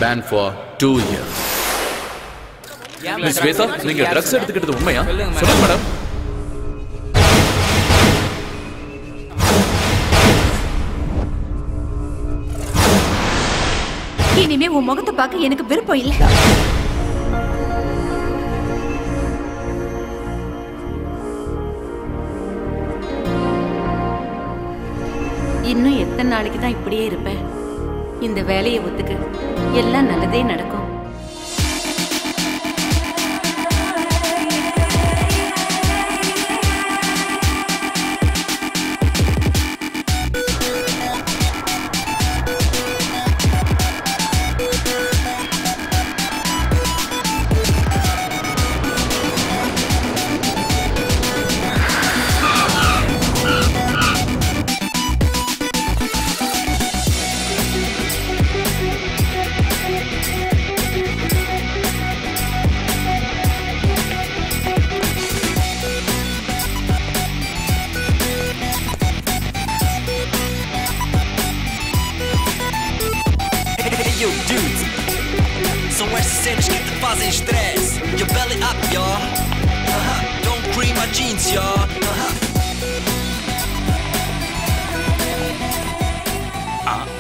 Banned for 2 years. Miss Sweta, நீங்க drugs எடுத்துக்கிட்டது உண்மையா? சொல்லுங்க மேடம். இனிமே உன் முகத்தை பார்க்க எனக்கு விருப்பம் இல்ல. இன்னும் எத்தனை நாளைக்கு தான் இப்படியே இருப்பேன்? இந்த வேலையை ஒத்துக்கு, எல்லாம் நல்லதே நடக்கும்.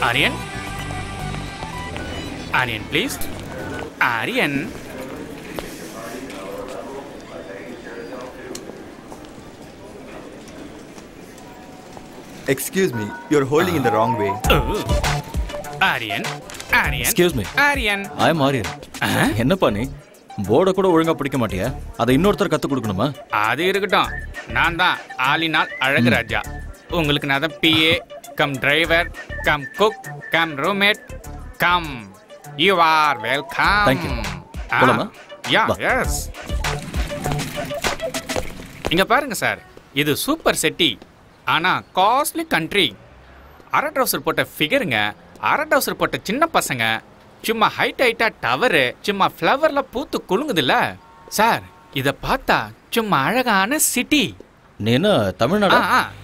Aryan? Aryan, please. Aryan. Excuse me, you're holding in the wrong way. Aryan. Aryan. Excuse me. Aryan. I am Aryan. என்னப்பா நீ போர்டை கூட ஒழுங்கா பிடிக்க மாட்டியா? அதை இன்னொருத்தர் கத்து கொடுக்கணுமா? அது இருக்கட்டும். நான் தான் ஆலினால் அழகு ராஜா. உங்களுக்கு நான் தான் PA cum driver come cook come roommate come. You are welcome. Thank you. போலாமா? Yeah, yes. இங்க பாருங்க சார், இது சூப்பர் சிட்டி. ஆனா காஸ்ட்லி கண்ட்ரி. அரை ட்ரவுசர் போட்ட ஃபிகருங்க, அரை ட்ரவுசர் போட்ட சின்ன பசங்க, சும்மா ஹைட்டா டவரு, சும்மா ஃப்ளவர்ல பூத்து குலுங்குதுல்ல சார். இத பார்த்தா சும்மா அழகான சிட்டி. நீ என்ன தமிழ்நாடா?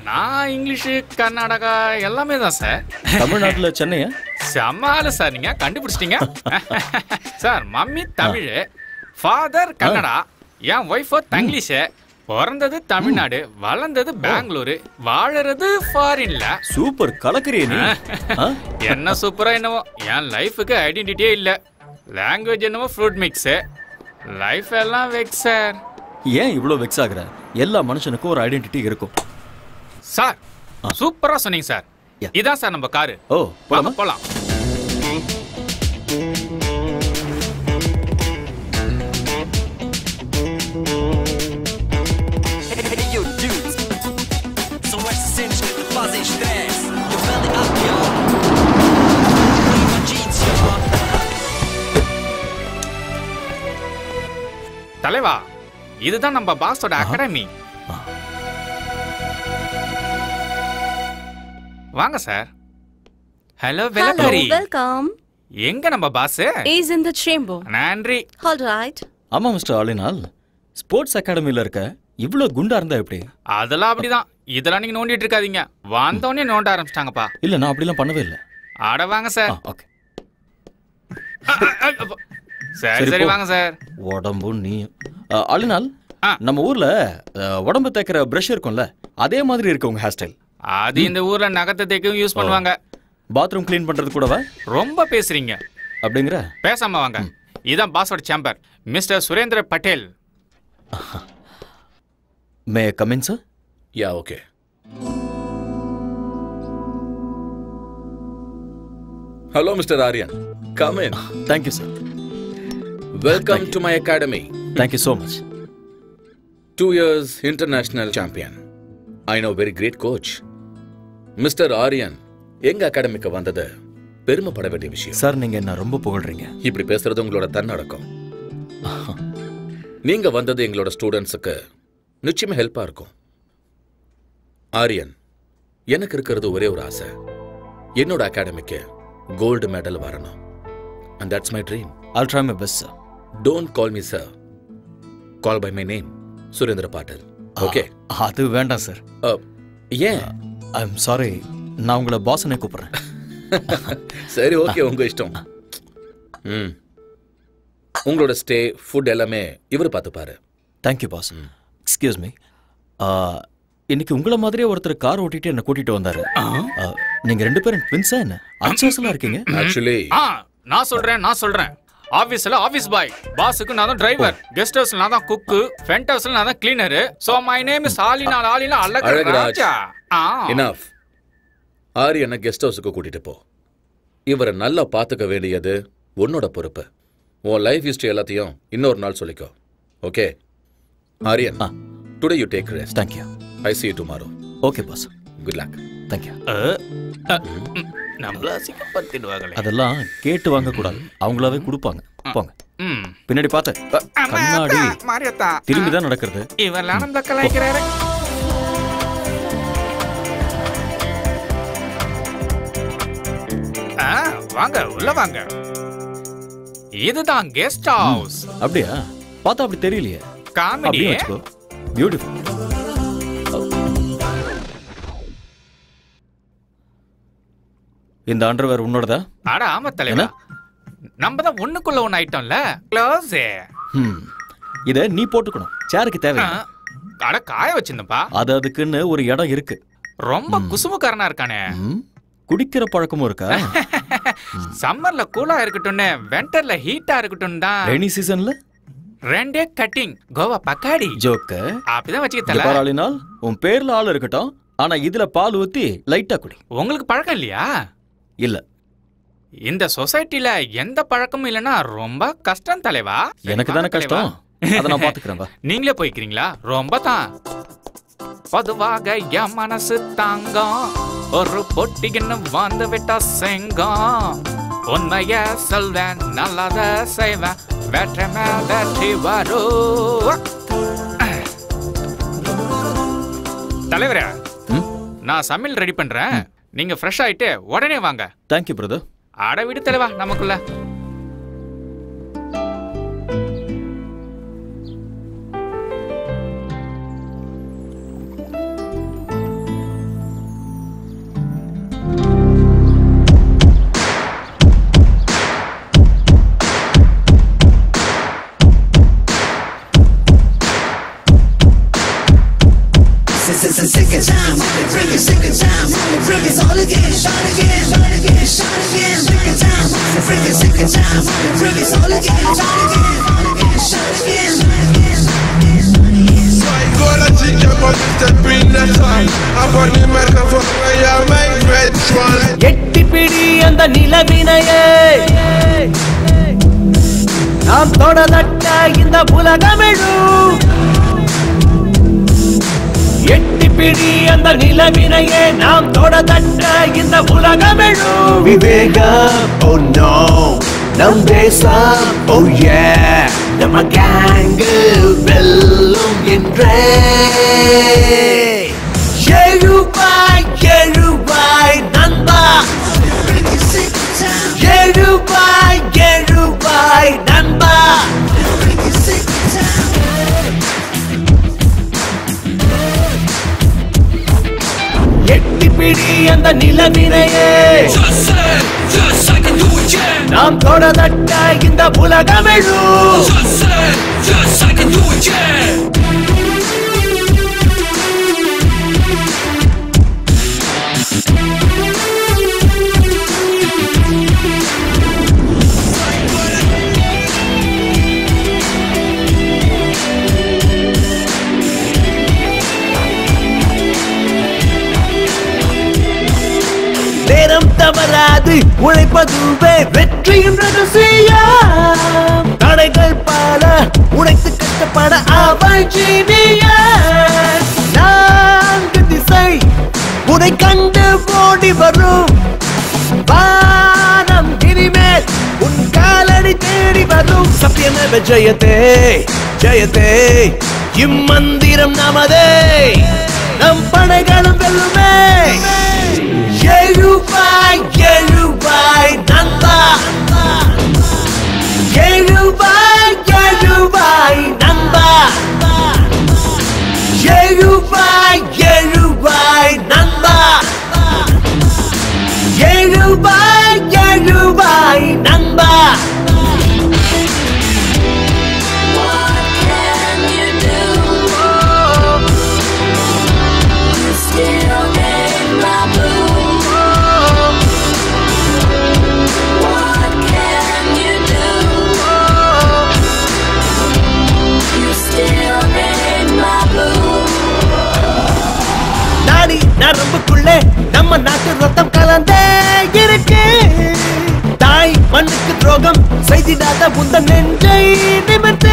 நான் இங்கிலீஷு கர்நாடகா எல்லாமே தான் சார். தமிழ்நாட்டுல சென்னையா? சமாளு சார், நீங்க கண்டுபிடிச்சிட்டீங்க sir. Mummy Tamil, father Kannada, என் ஒய்ஃபோ தங்கிலீஷ். பிறந்தது தமிழ்நாடு, வளர்ந்தது பெங்களூரு, வாழறது ஃபாரின்ல. சூப்பர், கலக்குறியே நீ. என்ன சூப்பரா என்னவோ, என் லைஃபுக்கு ஐடென்டிட்டியே இல்ல. லாங்குவேஜ் என்னவோ ஃப்ரூட் மிக்ஸ், லைஃப் எல்லாம் வெக்ஸ் சார். ஏன் இவ்வளோ வெக்ஸ் ஆகுற? எல்லா மனுஷனுக்கும் ஒரு ஐடென்டிட்டி இருக்கும் சார். சூப்பரா சொன்னீங்க சார். இதான் சார் நம்ம காரு. ஓ, போலாமா? போலாம். தலைவா, இதுதான் நம்ம பாஸோட அகாடமி. வாங்க சார். ஹலோ வெலக்கரி. வெல்கம். எங்க நம்ம boss? Is in the chamber. நன்றி. All right. ஆமா மிஸ்டர் ஆலினால், ஸ்போர்ட்ஸ் அகாடமில இருக்க இவ்ளோ குண்டா இருந்தா எப்படி? அதெல்லாம் அப்படிதான். இதெல்லாம் நீங்க நோண்டிட்டு இருக்காதீங்க. வந்தோடனே நோண்ட ஆரம்பிச்சிட்டாங்கப்பா. இல்ல, நான் அப்படிலாம் பண்ணவே இல்ல. ஆட வாங்க சார். ஓகே. சரி வாங்க சார். உடம்பு நீ ஆலினால், நம்ம ஊர்ல உடம்பு தேய்க்கிற பிரஷ் இருக்கும்ல, அதே மாதிரி இருக்கு உங்க ஹேர் ஸ்டைல். அது இந்த ஊர்ல நகத்தை தேய்க்கவும் யூஸ் பண்ணுவாங்க. பாத்ரூம் க்ளீன் பண்றது கூடவா? ரொம்ப பேசுறீங்க. அப்படிங்கிற? பேசாம வாங்க. இதான் பாஸோட chamber, mister Surendra Patel. May come in sir? Yeah, okay. Hello, Mr. Aryan. Come in. Thank you, sir. Welcome to my academy. Thank you so much. 2 years international champion. I know very great coach. Mr. Aryan, எங்க அகாடமிக்கு வந்தது பெருமைப்பட வேண்டிய விஷயம். Sir, நீங்க என்ன ரொம்ப புகழ்றீங்க. இப்படி பேசுறது உங்களோட தன்னடக்கம். நீங்க வந்தது எங்களோட ஸ்டூடெண்ட்ஸுக்கு நிச்சயமா ஹெல்ப்பா இருக்கும். ஆரியன், எனக்கு இருக்கிறது ஒரே ஒரு ஆசை. என்னோட அகாடமிக்கு கோல்டு மெடல் வரணும். And that's my dream. I'll try my best, sir. Don't call me sir. Call by my name, Surendra Patel. Okay? அது வேண்டாம் சார். ஏன்? I'm sorry. நான் உங்களை பாஸ்னே கூப்பிடுறேன். சரி, ஓகே, உங்க இஷ்டம். உங்களோட ஸ்டே ஃபுட் எல்லாமே இவர் பார்த்துப்பாரு. Thank you boss. எக்ஸ்கியூஸ் மீ, இன்னைக்கு உங்களை மாதிரியே ஒருத்தர் கார் ஓட்டிட்டு என்ன கூட்டிட்டு வந்தாரு. நீங்க 2 பேரும் ட்வின்ஸா என்ன? அன்சோசலா இருக்கீங்க. ஆக்சுவலி நான் சொல்றேன். ஆபீஸ்ல ஆபீஸ் பாய், பாஸுக்கு நான் தான் டிரைவர், கெஸ்ட் ஹவுஸ்ல நான் தான் குக்கு, ஃப்ரண்ட் ஹவுஸ்ல நான் தான் cleaner. So my name is Alina Alagaraja. Enough. ஆரியனை கெஸ்ட் ஹவுஸுக்கு கூட்டிட்டு போ. இவரை நல்லா பார்த்துக்க வேண்டியது உன்னோட பொறுப்பு. உன் லைஃப் ஹிஸ்டரி எல்லாத்தையும் இன்னொரு நாள் சொல்லிக்கோ. Okay Aryan, today you take rest. Thank you. I see you tomorrow. Okay boss. Good luck. Thank you. நம்மள சிக்கப்படுத்திடுவாங்களே. அதெல்லாம் கேட்டு வாங்க கூடாது, அவங்களாவே கொடுப்பாங்க. போங்க. பின்னாடி பார்த்து கண்ணாடி மாரியத்தா திரும்பி தான் நடக்கிறது. இவெல்லாம் நம்மள கலாய்க்கிறாரு. வாங்க உள்ள வாங்க. இதுதான் கெஸ்ட் ஹவுஸ். அப்படியா? பார்த்தா அப்படி தெரியலையே. காமெடி. பியூட்டிஃபுல். இந்த அண்டர்வேர் உன்னோடதா? அட ஆமா தலைவா, நம்ம தான் ஒண்ணுக்குள்ள ஒண்ணு ஐட்டம்ல. க்ளோஸ். இத நீ போட்டுக்கணும், சேருக்கு தேவை. அட காய வச்சிருந்தப்பா. அதுக்குன்னு ஒரு இடம் இருக்கு. ரொம்ப குசுமுக்காரனா இருக்கானே. குடிக்கிற பழக்கமும் இருக்கா? சம்மர்ல கூலா இருக்கட்டும்னு, விண்டர்ல ஹீட்டா இருக்கட்டும் தான். ரெய்னி சீசன்ல 2 கட்டிங் கோவா பக்காடி ஜோக்க அப்படிதான் வச்சுக்கிட்டல. பாராளினால் உன் பேர்ல ஆள் இருக்கட்டும், ஆனா இதுல பால் ஊத்தி லைட்டா குடி. உங்களுக்கு பழக்கம் இல்லையா? இல்ல. இந்த சொசைட்டில எந்த பழக்கமும் இல்லனா ரொம்ப கஷ்டம் தலைவா. எனக்கு தானே கஷ்டம், அத நான் பாத்துக்கறேன். நீங்களே போய்க்கிறீங்களா? ரொம்ப தான். பொதுவாக என் மனசு தாங்கம், ஒரு பொட்டின்னு வந்து விட்டா செங்கம். உண்மைய சொல்வேன், நல்லத செய்வேன், வெற்றி மேல் வெற்றி வரும். தலைவரே, நான் சமையல் ரெடி பண்றேன், நீங்க ஃப்ரெஷ் ஆயிட்டு உடனே வாங்க. Thank you brother. அட விடு தலைவா, நமக்குள்ள Second time, bring it second time, bring it all again, shot again, shot again, shot again, second time, bring it second time, bring it all again, shot again, shot again, Gola chicken but step in the time. I want the microphone where you make red one. எட்டி பிடி அந்த நிலவினையே, நாம் தொடதட்ட இந்த உலகமெழும். எட்டி பிடி அந்த நிலவினையே, நாம் தொடதட்ட இந்த உலகமெழும். விவேகம், oh no, நம் தேசம், oh yeah, நம்ம கேங்கு வெல்லும் என்றே. எழுவாய் எழுவாய் நண்பா, எழுவாய் எழுவாய் நண்பா. எட்டி பிடி அந்த நிலவினையே, நாம் தொடதட்ட இந்த உலகமெழும். நேரம் தவறாது உழைப்பதுவே வெற்றியின் ரகசியம். தடைகள் பல உழைத்து கஷ்டப்பட அவள் ஜீனியஸ். 4 திசை உனை கண்டு ஓடி வரும், வானம் இனிமேல் உன் காலடி தேடி வரும். சத்தியமேவ ஜெயதே ஜெயதே, இம்மந்திரம் நமதே, நம் படைகளும் வெல்லுமே. எழுவாய் எழுவாய் நண்பா, எழுவாய் எழுவாய் நண்பா, எழுவாய் எழுவாய் நண்பா, எழுவாய் எழுவாய் நண்பா. துரோகம் செய்திடாத உந்தன் நெஞ்சை நிமிர்த்து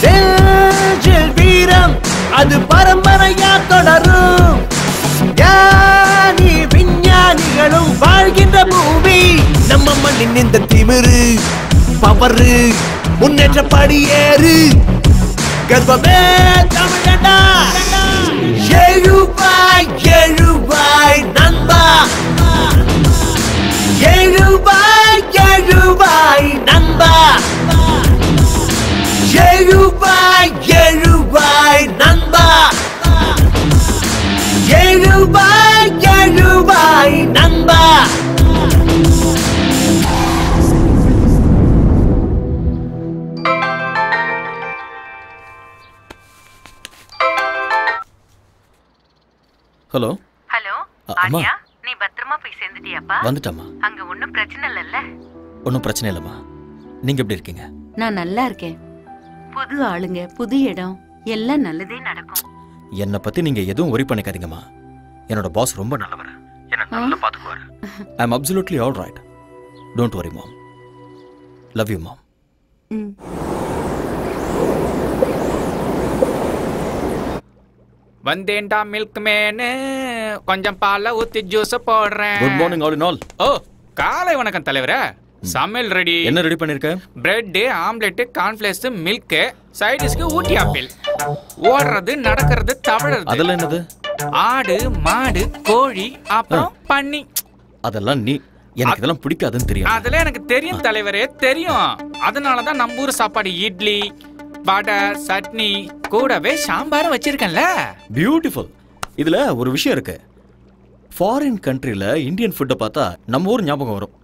நெஞ்சில் வீரம் அது பரம்பரையா தொடரும் ஞானி விஞ்ஞானிகளும் வாழ்கின்ற பூமி நம்ம மண்ணின் இந்த திமிரு பவரு முன்னேற்ற படியேறு கர்வமே தமிழண்டா எழுவாய் எழுவாய் நண்பா எழுவாய் எழுவாய் நண்பா எழுவாய் எழுவாய் நண்பா எழுவாய் எழுவாய் நண்பா ஹலோ ஹலோ அம்மா. ஆரியா நீ பத்திரமா போய் சேர்ந்துட்டியாப்பா? வந்துட்டம்மா. அங்க ஒண்ணும் பிரச்சனை இல்லல்ல? ஒன்றும் பிரச்சனை இல்லைம்மா. நீங்க எப்படி இருக்கீங்க? நான் நல்லா இருக்கேன். புது ஆளுங்க, புது இடம், எல்லாம் நல்லதே நடக்கும். என்னை பத்தி நீங்க எதுவும் worry பண்ணிக்காதீங்கம்மா. என்னோட பாஸ் ரொம்ப நல்லவர். என்ன நல்லா பாத்துக்குவாரு. I am absolutely all right. Don't worry mom. Love you mom. வந்தேன்டா மில்க் மேனு கொஞ்சம் பாலை ஊத்தி ஜூஸ் போடுறேன். Good morning all in all. ஓ காலை வணக்கம் தலைவரே. சமையல் ரெடி. என்ன ரெடி பண்ணிருக்க? Bread, omelette, cornflakes, milk, side டிஷ்க்கு ஊட்டி ஆப்பிள். ஓடுறது, நடக்கிறது, தவழறது. அதெல்லாம் என்னது? ஆடு, மாடு, கோழி, அப்புறம் பன்னி. அதெல்லாம் நீ எனக்கு இதெல்லாம் பிடிக்காதுன்னு தெரியும். அதெல்லாம் எனக்கு தெரியும் தலைவரே, தெரியும். அதனாலதான் நம்ம ஊர் சாப்பாடு இட்லி, வடை, சட்னி, கூடவே சாம்பாரும் வச்சிருக்கேன்ல. பியூட்டிஃபுல். இதுல ஒரு விஷயம் இருக்கு. ஃபாரின் கண்ட்ரில இந்தியன் ஃபுட்டை பார்த்தா நம்ம ஊர் ஞாபகம் வரும்.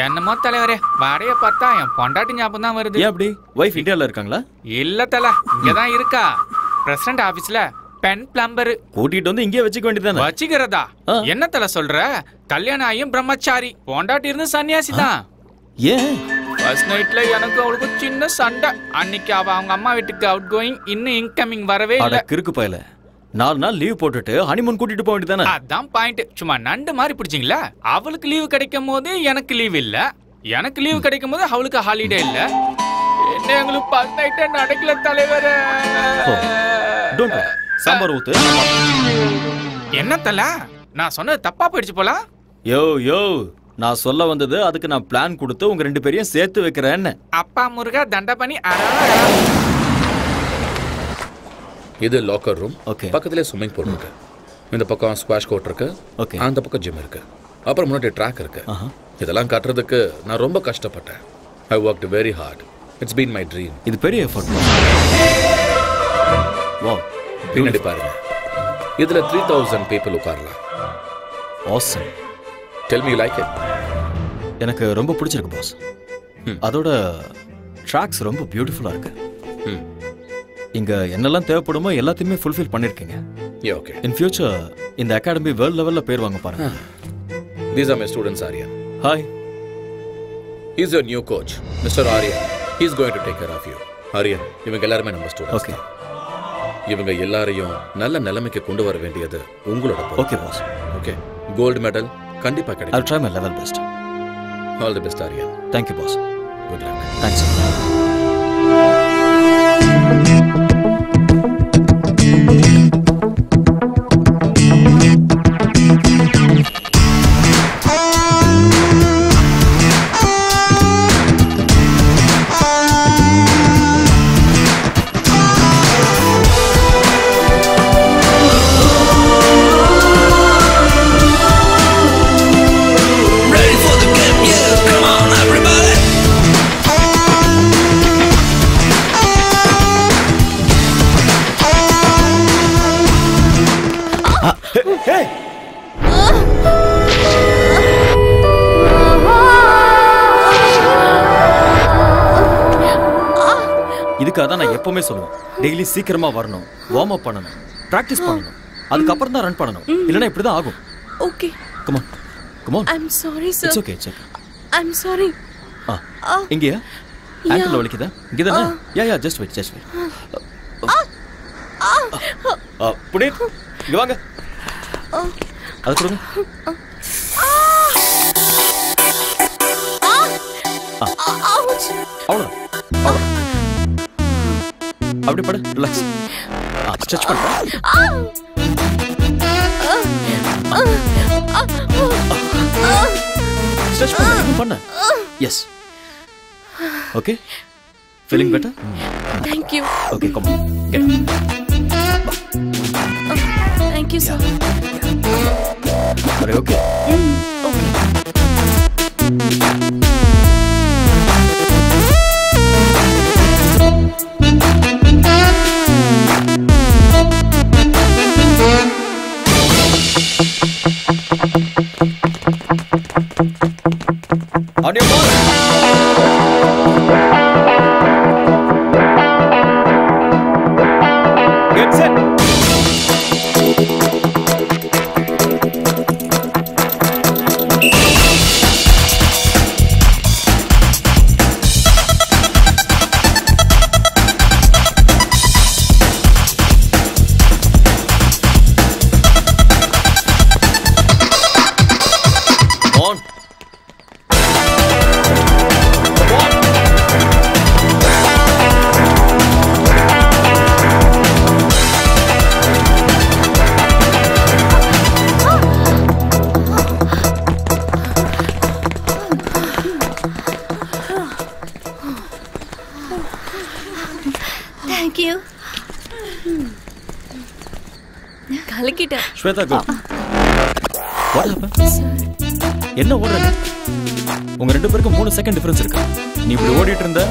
என்னமோ தலைவரே, வடைய பார்த்தா என் பொண்டாட்டி ஞாபகம் தான் வருது. ஏன் அப்படி? வைஃப் இந்தியால இருக்காங்களா? இல்ல தல, இங்கதான் இருக்கா. பிரசிடண்ட் ஆபீஸ்ல பென் பிளம்பர். கூட்டிட்டு வந்து இங்கே வச்சுக்க வேண்டியதானே? வச்சுக்கிறதா? என்ன தல சொல்ற? கல்யாணம் ஆயும் பிரம்மச்சாரி, பொண்டாட்டி இருந்து சன்னியாசி தான். ஏன்? ஃபர்ஸ்ட் நைட்ல எனக்கு அவளுக்கு சின்ன சண்டை. அன்னைக்கு அவ அவங்க அம்மா வீட்டுக்கு அவுட் கோயிங், இன்னும் இன்கமிங் வரவே இல்ல. கிறுக்கு பயல. 4 நாள் லீவ் போட்டுட்டு ஹனிமூன் கூட்டிட்டு போக வேண்டியதானே? அதான் பாயிண்ட். சும்மா நண்டு மாதிரி பிடிச்சிங்களா? அவளுக்கு லீவு கிடைக்கும் போது எனக்கு லீவ் இல்ல, எனக்கு லீவு கிடைக்கும் போது அவளுக்கு ஹாலிடே இல்ல. என்ன எங்களுக்கு ஃபர்ஸ்ட் நைட்டே நடக்கல தலைவரே. Don't worry. சாம்பார் ஊத்து. என்ன தல, நான் சொன்னது தப்பா போயிடுச்சு போல. யோ யோ, நான் சொல்ல வந்தது அதுக்கு நான் பிளான் கொடுத்து உங்க 2 பேரையும் சேர்த்து வைக்கிறேன்னு. அப்பா முருகா தண்டபணி. இது லாக்கர் ரூம். ஓகே. பக்கத்துலேயே ஸ்விம்மிங் பூல் இருக்கு. இந்த பக்கம் ஸ்குவாஷ் கோர்ட் இருக்கு. ஓகே. அந்த பக்கம் ஜிம் இருக்கு. அப்புறம் முன்னாடி ட்ராக் இருக்கு. இதெல்லாம் கட்டுறதுக்கு நான் ரொம்ப கஷ்டப்பட்டேன். ஐ worked very hard. It's been my dream. இது பெரிய எஃபர்ட். வாவ். பின்னாடி பாருங்க. இதுல 3000 people உட்காரலாம். Awesome. Tell me you like it? எனக்கு ரொம்ப பிடிச்சிருக்கு பாஸ். அதோட ட்ராக்ஸ் ரொம்ப பியூட்டிஃபுல்லா இருக்கு. இங்க என்னெல்லாம் தேவைப்படுமோ எல்லாத்தையுமே ஃபுல்ஃபில் பண்ணிருக்கீங்க. Yeah, okay. In future இந்த அகாடமி வேர்ல்ட் லெவல்ல பேர் வாங்க பாருங்க. These are my students, Aryan. Hi. He's your new coach, Mr. Aryan. He's going to take care of you. Aryan, இவங்க எல்லாரும் நம்ம ஸ்டூடண்ட்ஸ். Okay. இவங்க எல்லாரையும் நல்ல நிலைமைக்கு கொண்டு வர வேண்டியது உங்களோட பொறுப்பு. Okay boss. Okay. Gold medal கண்டிப்பா கிடைக்கும். I'll try my level best. All the best, Aryan. Thank you boss. Good luck. Thanks. இதுக்காக தான் நான் எப்பவுமே சொல்லுவேன், டெய்லி சீக்கிரமா வரணும், வார்ம் அப் பண்ணணும், பிராக்டிஸ் பண்ணணும், அதுக்கப்புறம் தான் ரன் பண்ணணும். இல்லைன்னா இப்படி தான் ஆகும். Okay. Come on. Come on. I'm sorry, sir. It's okay, it's okay. I'm sorry. இங்கயா? ஆங்கிள் வலிக்குதா? இங்கதானே? Yeah just wait, just wait. Puneeth, இங்க வாங்க. அது கொடுங்க. அவ்வளோதான் அவ்வளோதான். அப்படி படு, ரிலாக்ஸ். ஸ்ட்ரெச் பண்ண. ஸ்ட்ரெச் பண்ண. Yes. Okay. Feeling better? Thank you. Okay, come on. Get up. Thank you, sir. Are you okay? Okay. On your mark. Get set. On. Thank you. கலக்கிட்டேன். Shweta, go. What happened? என்ன ஓடுற நீ? உங்க ரெண்டு பேருக்கு 3 second difference இருக்கு. நீ இப்படி ஓடிட்டு இருந்த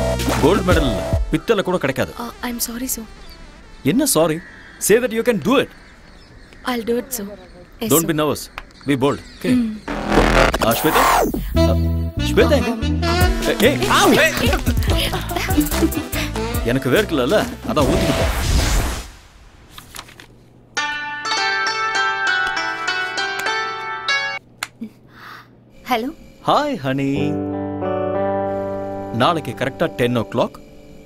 கோல்ட் மெடல் இல்ல, பித்தளை கூட கிடைக்காது. I'm sorry, sir. என்ன sorry? Say that you can do it. I'll do it, sir. Yes, Don't sir. be nervous. Be bold. Okay. Shweta? Shweta எங்க? ஏய், ஆவ். எனக்கு வேர்க்கலல, அதான் ஊத்திட்டேன். Hello. Hi honey. நாளைக்கு கரெக்டா 10 o'clock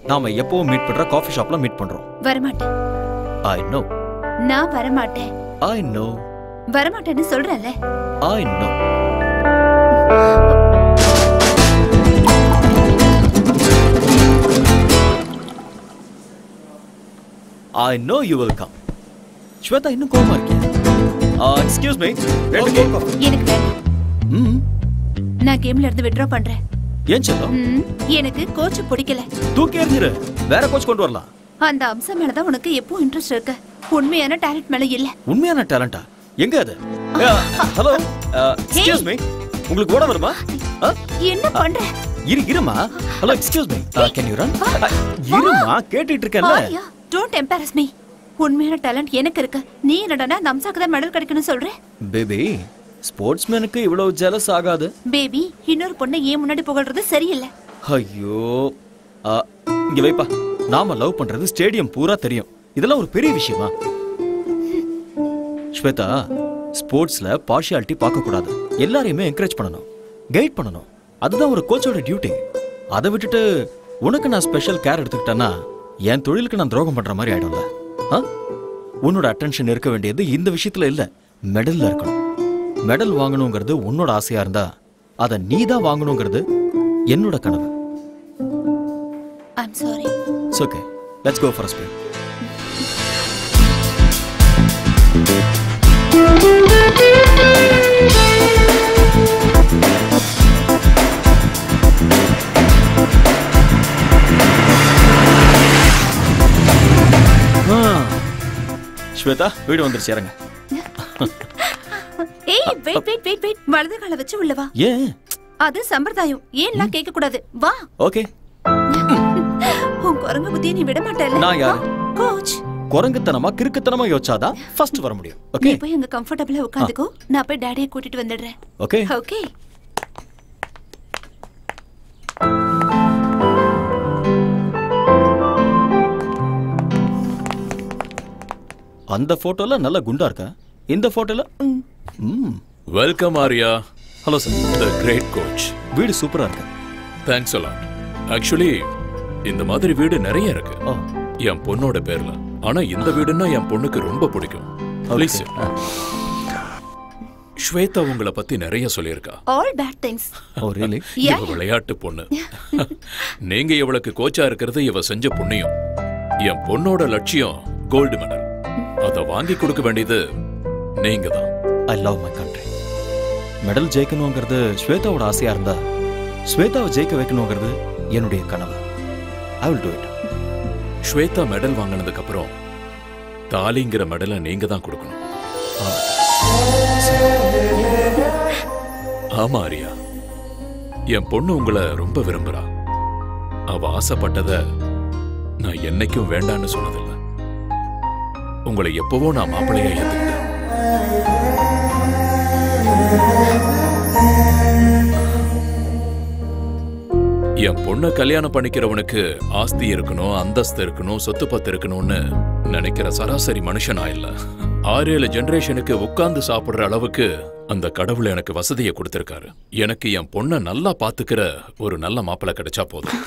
நாம எப்பவும் மீட் பண்ற காஃபி ஷாப்ல மீட் பண்றோம். வரமாட்டேன். I know. நான் வரமாட்டேன். I know. வரமாட்டேன்னு சொல்றேன்ல. I know. I know you will come. Shweta இன்னும் கோவமா இருக்கியா? Excuse me. ரெண்டு கேக் காஃபி. எனக்கு வேண்டாம். நான் கேம்ல இருந்து வித்ட்ரா பண்றேன். ஏன் செல்லம்? எனக்கு கோச் பிடிக்கல. தூக்கி எறிஞ்சிரு. வேற கோச் கொண்டு வரலாம். அந்த அம்சம் மேல தான் உனக்கு எப்போ இன்ட்ரெஸ்ட் இருக்கு. உண்மையான டாலன்ட் மேல இல்ல. உண்மையான டாலண்டா? எங்க அது? ஹலோ. Excuse me. உங்களுக்கு ஓட வருமா? என்ன பண்ற? இருமா. Hello, excuse me. Can you run? இருமா, கேட்டிட்டு இருக்கேன்ல. Don't embarrass me. உண்மையான டாலன்ட் எனக்கு இருக்கு. நீ என்னடா அந்த அம்சாக்கு தான் மெடல் கிடைக்கணும் சொல்ற? பேபி, ஸ்போர்ட்ஸ்மேனுக்கு இவ்வளவு ஜெலஸ் ஆகாது. பேபி, இன்னொரு பொண்ணை ஏன் முன்னாடி புகழ்றது சரியில்லை. ஐயோ, இங்க வைப்பா. நாம லவ் பண்றது ஸ்டேடியம் பூரா தெரியும். இதெல்லாம் ஒரு பெரிய விஷயமா? ஸ்வேதா, ஸ்போர்ட்ஸ்ல பார்ஷியாலிட்டி பார்க்க கூடாது. எல்லாரையுமே என்கரேஜ் பண்ணணும், கைட் பண்ணணும். அதுதான் ஒரு கோச்சோட டியூட்டி. அதை விட்டுட்டு உனக்கு நான் ஸ்பெஷல் கேர் எடுத்துக்கிட்டேன்னா என் தொழிலுக்கு நான் துரோகம் பண்ற மாதிரி ஆயிடும்ல. உன்னோட அட்டென்ஷன் இருக்க வேண்டியது இந்த விஷயத்துல இல்ல, மெடல்ல இருக்கணும். மெடல் வாங்கணுங்கிறது உன்னோட ஆசையா இருந்தா அதை நீ தான் வாங்கணுங்கிறது என்னோட கனவு. I'm sorry. It's okay. Let's go for a spin. Shweta, வீடு வந்துருச்சு, இறங்க. ஏய், வெயிட். வலது காலை வச்சு உள்ள வா. ஏன்? அது சம்பிரதாயம். ஏன்லாம் கேட்க கூடாது. வா. ஓகே. உன் குரங்கு புத்தியை நீ விட மாட்டேல்ல? நான் யாரு? கோச். குரங்குத்தனமா கிறுக்குத்தனமா யோசிச்சாதான் ஃபர்ஸ்ட் வர முடியும். ஓகே. நீ போய் அங்க கம்ஃபர்ட்டபிளா உட்கார்ந்துக்கோ. நான் போய் டாடியை கூட்டிட்டு வந்துடுறேன். ஓகே. ஓகே. அந்த போட்டோல நல்ல குண்டா இருக்கா, இந்த போட்டோல welcome Arya. Hello sir. The great coach. வீடு சூப்பரா இருக்கு. Thanks a lot. ஆக்சுவலி இந்த மாதிரி வீடு நிறைய இருக்கு என் பொண்ணோட பேர்ல. ஆனா இந்த வீடுன்னா என் பொண்ணுக்கு ரொம்ப பிடிக்கும். ப்ளீஸ். ஸ்வேதா உங்களை பத்தி நிறைய சொல்லியிருக்கா. All bad things. ஓ ரியலி? இவ விளையாட்டு பொண்ணு. நீங்க இவளுக்கு கோச்சா இருக்கிறது இவ செஞ்ச புண்ணியம். என் பொண்ணோட லட்சியம் கோல்டு மெடல். அத வாங்கி கொடுக்க வேண்டியது நீங்க தான். I love my country. Medal ஜெயிக்கணுங்கிறது ஸ்வேதாவோட ஆசையா இருந்தா ஸ்வேதாவை ஜெயிக்க வைக்கணுங்கிறது என்னுடைய கனவு. I will do it. Swetha medal வாங்கினதுக்கு அப்புறம் தாலிங்கிற மெடலை நீங்க தான் கொடுக்கணும். ஆமா ஆரியா, என் பொண்ணு உங்களை ரொம்ப விரும்புறா. அவ ஆசைப்பட்டத நான் என்னைக்கும் வேண்டான்னு சொன்னதில்லை. உங்களை எப்பவோ நான் மாப்பிள்ளையா ஏத்துக்கிட்டேன். என் பொண்ணை கல்யாணம் பண்ணிக்கிறவனுக்கு ஆஸ்தி இருக்கணும், அந்தஸ்து இருக்கணும், சொத்து பத்து இருக்கணும்னு நினைக்கிற சராசரி மனுஷனா இல்ல. 6-7 ஜெனரேஷனுக்கு உட்கார்ந்து சாப்பிடுற அளவுக்கு அந்த கடவுள் எனக்கு வசதியை கொடுத்திருக்காரு. எனக்கு என் பொண்ணை நல்லா பாத்துக்கிற ஒரு நல்ல மாப்பிள்ளை கிடைச்சா போதும்.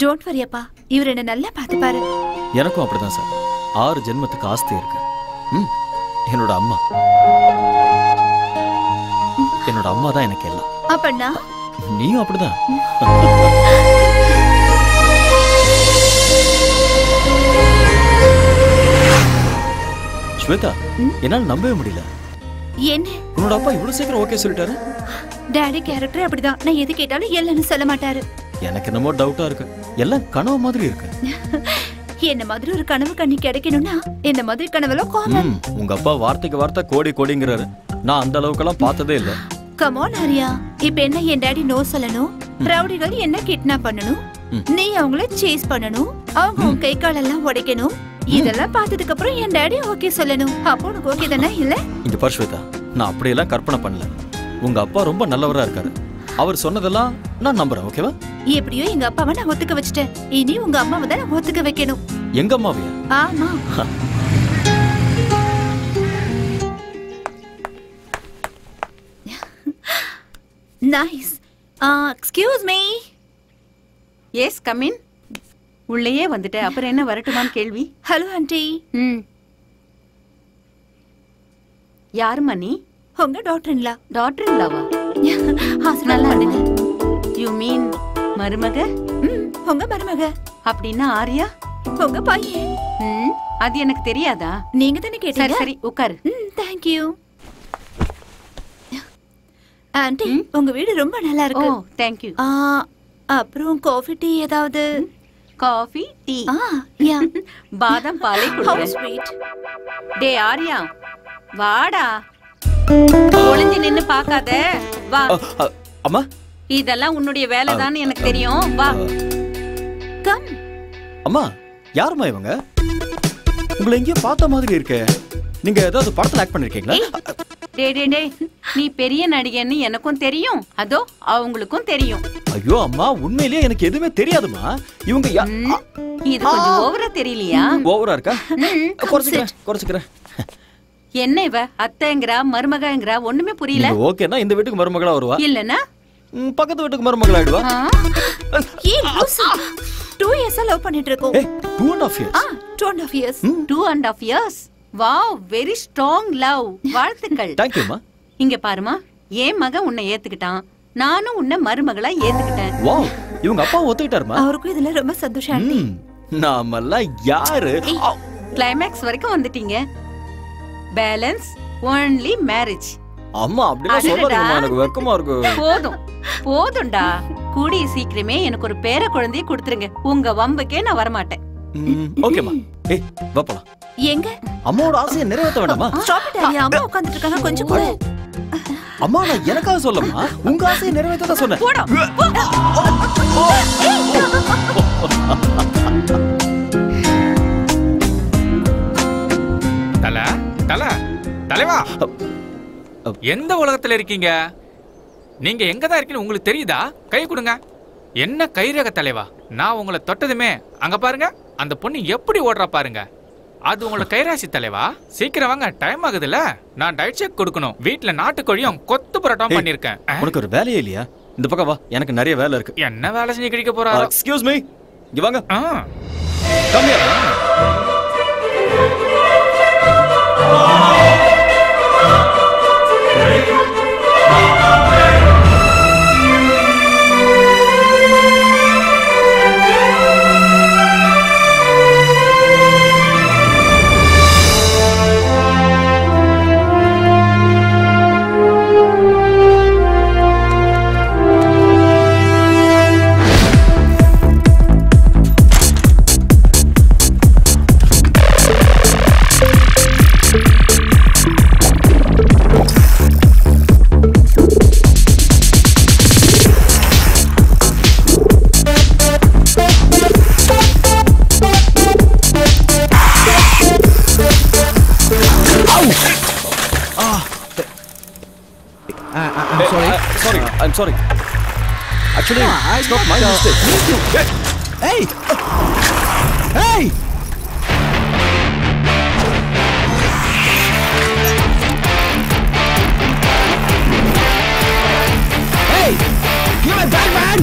டோன்ட் வரி அப்பா, இவர் என்ன நல்லா பாத்துப்பாரு. எனக்கும் அப்படிதான் சார். 6 ஜென்மத்துக்கு ஆஸ்தி இருக்கு. என்னோட அம்மா தான் எனக்கு எல்லாம். அப்பண்ணா நீயும் அப்படிதான். ஸ்வேதா, என்னால நம்பவே முடியல. என்ன உன்னோட அப்பா இவ்வளவு சீக்கிரம் ஓகே சொல்லிட்டாரு? டாடி கேரக்டர் அப்படிதான். நான் எது கேட்டாலும் இல்லன்னு சொல்ல மாட்டாரு. எனக்கு என்னமோ டவுட்டா இருக்கு. எல்லாம் கனவு மாதிரி இருக்கு. என்ன மாதிரி ஒரு கனவு கண்ணி கிடைக்கணும்னா இந்த மாதிரி கனவுல காமன். உங்க அப்பா வார்த்தைக்கு வார்த்தை கோடி கோடிங்கிறாரு. நான் அந்த அளவுக்கெல்லாம் பார்த்ததே இல்ல. கம் ஆன் ஆரியா, இப்ப என்ன என் டாடி நோ சொல்லணும், ரவுடிகள் என்ன கிட்னாப் பண்ணணும், நீ அவங்கள சேஸ் பண்ணணும், அவங்க உன் கை காலெல்லாம் உடைக்கணும். இதெல்லாம் பார்த்ததுக்கு அப்புறம் என் டாடி ஓகே சொல்லணும். அப்போ உனக்கு ஓகே தானே? இல்ல இங்க பாரு ஸ்வேதா, நான் அப்படியெல்லாம் கற்பனை பண்ணல. உங்க அப்பா ரொம்ப நல்லவரா இருக்காரு. அவர் சொன்னதெல்லாம் நான் நம்புறேன். ஓகேவா? எப்படியோ எங்க அப்பாவை நான் ஒத்துக்க வச்சுட்டேன். இனி உங்க அம்மாவை தான் நான் ஒத்துக்க வைக்கணும். எங்க அம்மாவையா? ஆமா. Nice. Excuse me. Yes come in. உள்ளேயே வந்துட்ட, அப்புறம் என்ன வரட்டுமான்னு கேள்வி? Hello aunty. யாருமா நீ? உங்க டாக்டர்-இன்-லா. டாக்டர்-இன்-லாவா? நல்லா இருங்க. யூ மீன் மருமக? உங்க மருமக. அப்படின்னா ஆரியா உங்க பையன். அது எனக்கு தெரியாதா? நீங்க தானே கேட்டீங்க. சரி உட்காரு. Thank you. ஆண்டி, உங்க வீடு ரொம்ப நல்லா இருக்கு. Oh thank you. அப்புறம் காஃபி டீ ஏதாவது? Coffee tea? யா. பாதாம் பாலே குடிங்க. டே ஆரியா வாடா, ஒளிஞ்சு நின்னு பாக்காத, வா. அம்மா, இதெல்லாம் உன்னுடைய வேலைதான் எனக்கு தெரியும், வா. கம். அம்மா, யாருமா இவங்க? உங்களை எங்கேயோ பார்த்த மாதிரி இருக்கே. நீங்க ஏதாவது படத்துல ஆக்ட் பண்ணிருக்கீங்களா? டே டே டே, நீ பெரிய நடிகன்னு எனக்கும் தெரியும், அதோ அவங்களுக்கும் தெரியும். ஐயோ அம்மா, உண்மையிலேயே எனக்கு எதுவுமே தெரியாதுமா. இவங்க இது கொஞ்சம் ஓவரா தெரியலையா? ஓவரா இருக்கா? குறைச்சுக்கிறேன். என்ன இவ அத்தைங்கறா மருமகங்கறா ஒண்ணுமே புரியல. ஓகேனா இந்த வீட்டுக்கு மருமகளா வருவா? இல்லனா பக்கத்து வீட்டுக்கு மருமகளா ஆயிடுவா? ஏய் லூசு, 2 இயர்ஸா லவ் பண்ணிட்டு இருக்கோம். 2.5 years. 2.5 years. 2.5 years. Wow, very strong love. வாழ்த்துக்கள். Thank you மா. இங்க பாருமா, என் மகன் உன்னை ஏத்துக்கிட்டான், நானும் உன்னை மருமகளா ஏத்துக்கிட்டேன். வாவ், இவங்க அப்பா ஒத்துக்கிட்டாருமா? அவருக்கும் இதுல ரொம்ப சந்தோஷம் ஆண்டி. நாமெல்லாம் யாரு? கிளைமாக்ஸ் வரைக்கும் வந்துட்டீங்க. Balance only marriage. அம்மா அப்படிலாம் சொல்லாதீங்கமா, எனக்கு வெக்கமா இருக்கு. போதும்டா, கூடிய சீக்கிரமே எனக்கு ஒரு பேர குழந்தையை கொடுத்துருங்க. உங்க வம்புக்கே நான் வர மாட்டேன். ஓகேமா. ஏய் வா போலாம். எங்க? அம்மாவோட ஆசையை நிறைவேற்ற வேண்டாமா? ஸ்டாப் இட் ஆரியா, அம்மா உட்கார்ந்துட்டு இருக்காங்க, கொஞ்சம் கூட. அம்மா நான் எனக்காக சொல்லமா, உங்க ஆசையை நிறைவேற்ற தான் சொன்னேன். போடா. தலைவா, எந்த உலகத்துல இருக்கீங்க? நீங்க எங்க தான் இருக்கீங்க உங்களுக்கு தெரியுதா? கை கொடுங்க. என்ன கைரேக தலைவா, நான் உங்களை தொட்டதுமே அங்க பாருங்க, அந்த பொண்ணு எப்படி ஓடுறா பாருங்க. அது உங்களோட கைராசி தலைவா. சீக்கிரம் வாங்க, டைம் ஆகுதுல்ல. நான் டயட் செக் கொடுக்கணும். வீட்டுல நாட்டுக்கோழியும் கொத்து பரோட்டாவும் பண்ணிருக்கேன். உனக்கு ஒரு வேலையே இல்லையா? இந்த பக்கம் வா, எனக்கு நிறைய வேலை இருக்கு. என்ன வேலை செஞ்சு கிடைக்க போறா? எக்ஸ்கியூஸ் மீ, இங்க வாங்க. Come here. I'm sorry. I'm sorry. Actually, it's not my mistake. Hey! Hey! Hey! Give me back, man!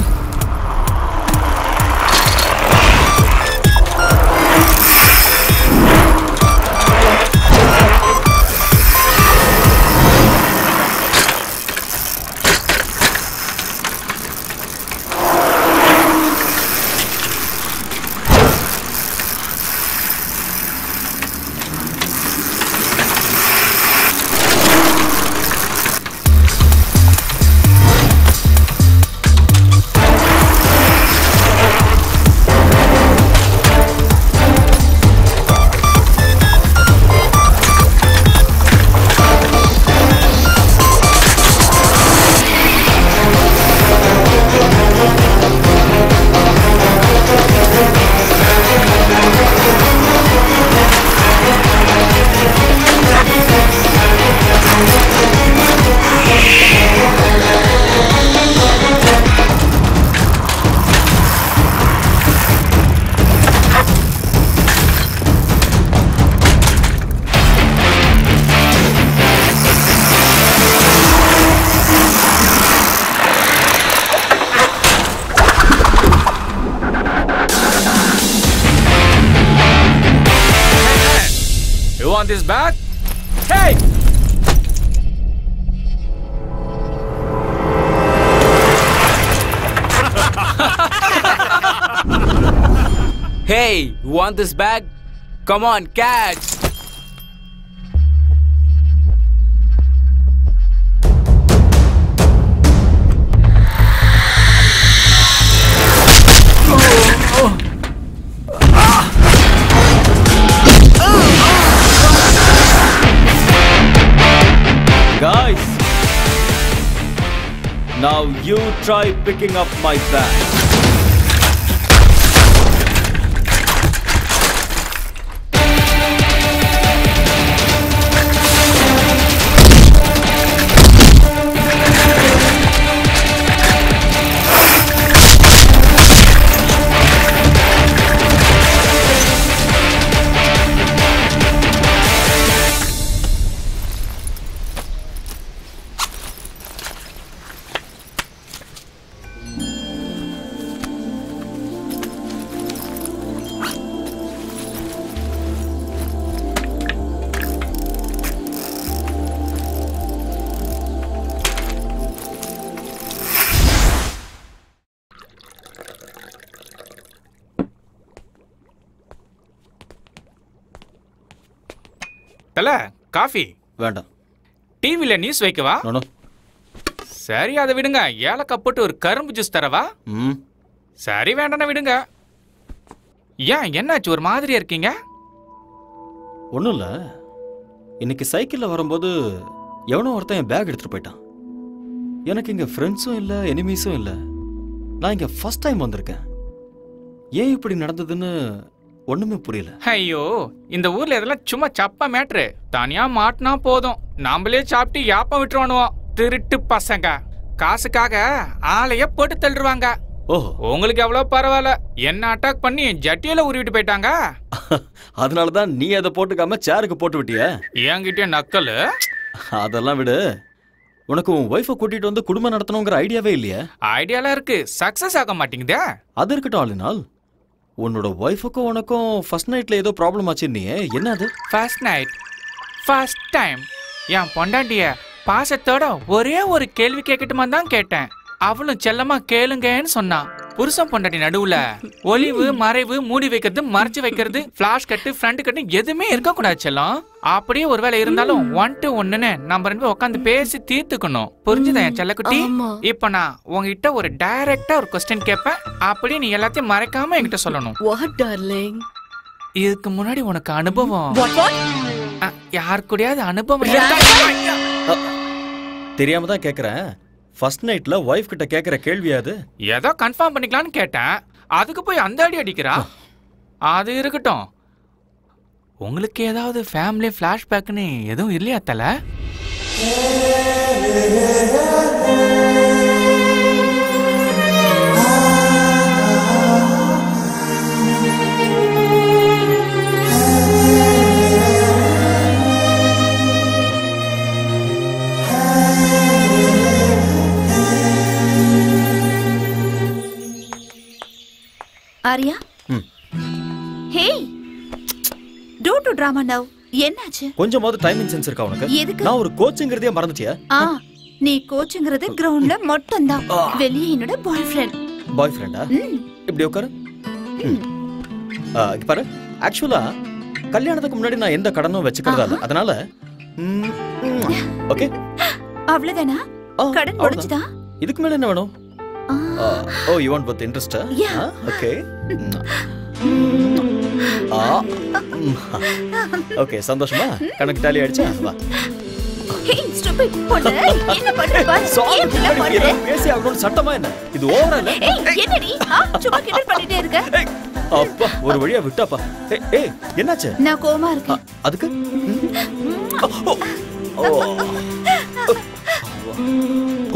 Want this back? Hey! Hey, you want this bag? Come on, catch! Guys, now you try picking up my bag. தல coffee வேண்டாம். டிவில news வைக்கவா? No. சரி அதை விடுங்க. ஏலக்காய் போட்டு ஒரு கரும்பு ஜூஸ் தரவா? சரி வேண்டாம் விடுங்க. ஏன் என்னாச்சு ஒரு மாதிரியா இருக்கீங்க? ஒன்றும் இல்லை, இன்னைக்கு சைக்கிளில் வரும்போது எவனோ ஒருத்தன் என் பேக் எடுத்துகிட்டு போயிட்டான். எனக்கு இங்கே ஃப்ரெண்ட்ஸும் இல்லை எனிமீஸும் இல்லை. நான் இங்கே ஃபர்ஸ்ட் டைம் வந்திருக்கேன். ஏன் இப்படி நடந்ததுன்னு ஒண்ணுமே புரியல. ஐயோ, இந்த ஊர்ல இதெல்லாம் சும்மா சப்பா மேட்ரு. தனியா மாட்டினா போதும், நாமளே சாப்பிட்டு யாப்பம் விட்டுருவானுவோம். திருட்டு பசங்க காசுக்காக ஆளைய போட்டு தள்ளுவாங்க. ஓஹோ, உங்களுக்கு எவ்வளவு பரவாயில்ல, என்ன அட்டாக் பண்ணி ஜட்டியில உருவிட்டு போயிட்டாங்க. அதனாலதான் நீ அதை போட்டுக்காம சேருக்கு போட்டு விட்டிய. என்கிட்ட நக்கல். அதெல்லாம் விடு. உனக்கு உன் ஒய்ஃபை கூட்டிட்டு வந்து குடும்பம் நடத்தணுங்கிற ஐடியாவே இல்லையா? ஐடியாலாம் இருக்கு, சக்சஸ் ஆக மாட்டேங்குதே. அது இருக்கட்டும் ஆளுநாள். உன்னோட ஒய்ஃபுக்கும் உனக்கும் ஃபர்ஸ்ட் நைட்ல ஏதோ ப்ராப்ளம் ஆச்சுன்னியே, என்ன அது? ஃபர்ஸ்ட் நைட் ஃபர்ஸ்ட் டைம் என் பொண்டாட்டிய பாசத்தோட ஒரே ஒரு கேள்வி கேட்கட்டுமா தான் கேட்டேன். அவளும் செல்லமா கேளுங்கன்னு சொன்னான். புருஷன் பொண்டாட்டி நடுவுல ஒளிவு மறைவு மூடி வைக்கிறது மறைச்சு வைக்கிறது ஃபிளாஷ் கட்டு ஃப்ரண்ட் கட்டு எதுவுமே இருக்க கூடாது செல்லம். அப்படியே ஒருவேளை இருந்தாலும் 1 to 1ன்னு நம்ம ரெண்டு பேரும் உட்காந்து பேசி தீர்த்துக்கணும். புரிஞ்சுதா என் செல்லக்குட்டி? இப்ப நான் உங்ககிட்ட ஒரு டைரக்டா ஒரு கொஸ்டின் கேட்பேன், அப்படியே நீ எல்லாத்தையும் மறைக்காம என்கிட்ட சொல்லணும். What darling? இதுக்கு முன்னாடி உனக்கு அனுபவம் யார் கூடயாவது அனுபவம் தெரியாம தான் கேக்குறேன். ஃபர்ஸ்ட் நைட்ல வைஃப் கிட்ட கேக்குற கேள்வியாது? ஏதோ கன்ஃபார்ம் பண்ணிக்கலாம்னு கேட்டேன், அதுக்கு போய் அந்த அடி அடிக்கிறா. அது இருக்கட்டும், உங்களுக்கு ஏதாவது ஃபேமிலி ஃபிளாஷ்பேக்னு எதுவும் இல்லையா தல? Arya hey don't do drama now என்னாச்சு கொஞ்சமாவது டைமிங் சென்ஸ் இருக்கா உனக்கு எதுக்கு நான் ஒரு கோச்சிங்கிறதே மறந்துட்டியா நீ கோச்சிங்கிறது கிரவுண்ட்ல மட்டும் தான் வெளியே என்னோட பாய் ஃப்ரெண்டா இப்படி உட்காரு இங்க பாரு ஆக்சுவலா கல்யாணத்துக்கு முன்னாடி நான் எந்த கடனும் வச்சுக்கிறதா இல்ல அதனால ஓகே அவ்வளவுதானா கடன் முடிஞ்சுதா இதுக்கு மேல என்ன வேணும் Oh, you want both interest? Yeah. Okay. Okay, சந்தோஷமா? கணக்கு டாலி ஆயிடுச்சா? வா. Hey, stupid. போடு. என்ன பண்ற பாரு. என்ன பண்ற? பேசி அவனோட சட்டமா என்ன? இது ஓவரா இல்ல? ஏய், என்னடி? சும்மா கிண்டல் பண்ணிட்டே இருக்க. அப்பா, ஒரு வழியா விட்டாப்பா. ஏய், என்னாச்சு? நான் கோவமா இருக்கேன். அதுக்கு?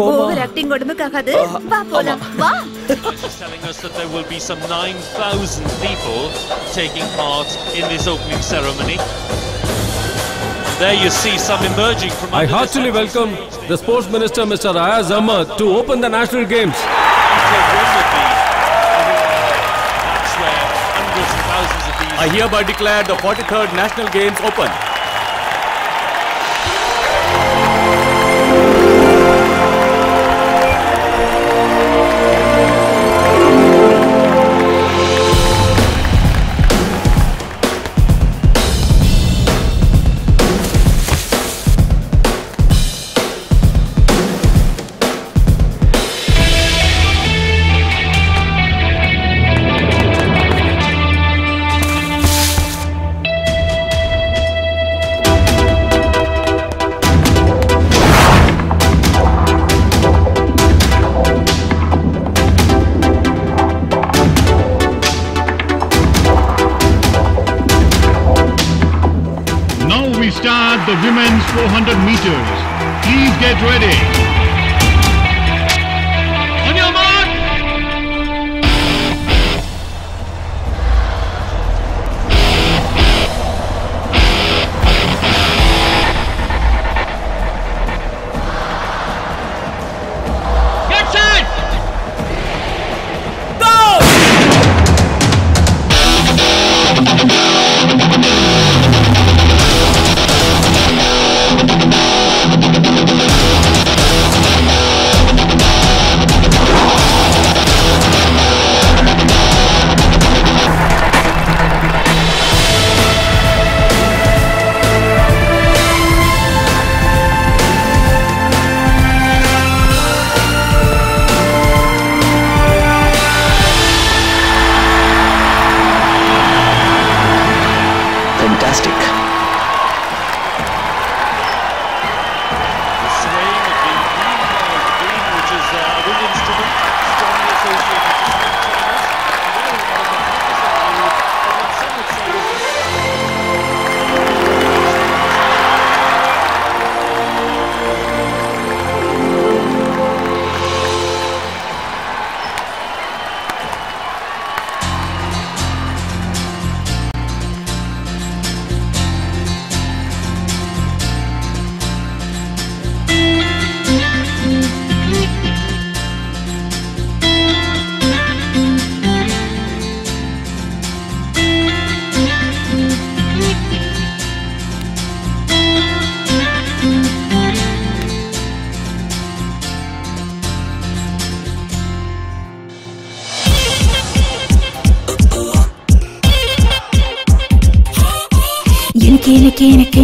Over acting உடம்புக்காகாது. வா போலாம். வா. Telling us that there will be some 9,000 people taking part in this opening ceremony. There you see some emerging from I heartily welcome the Sports Minister Mr. Ayaz Ahmad to open the National Games. I hereby declare the 43rd National Games open. The women's 400 meters. Please get ready. On your mark. Get set. Go. Fantastic. The swaying of the green, which is a wind instrument, strongly associated with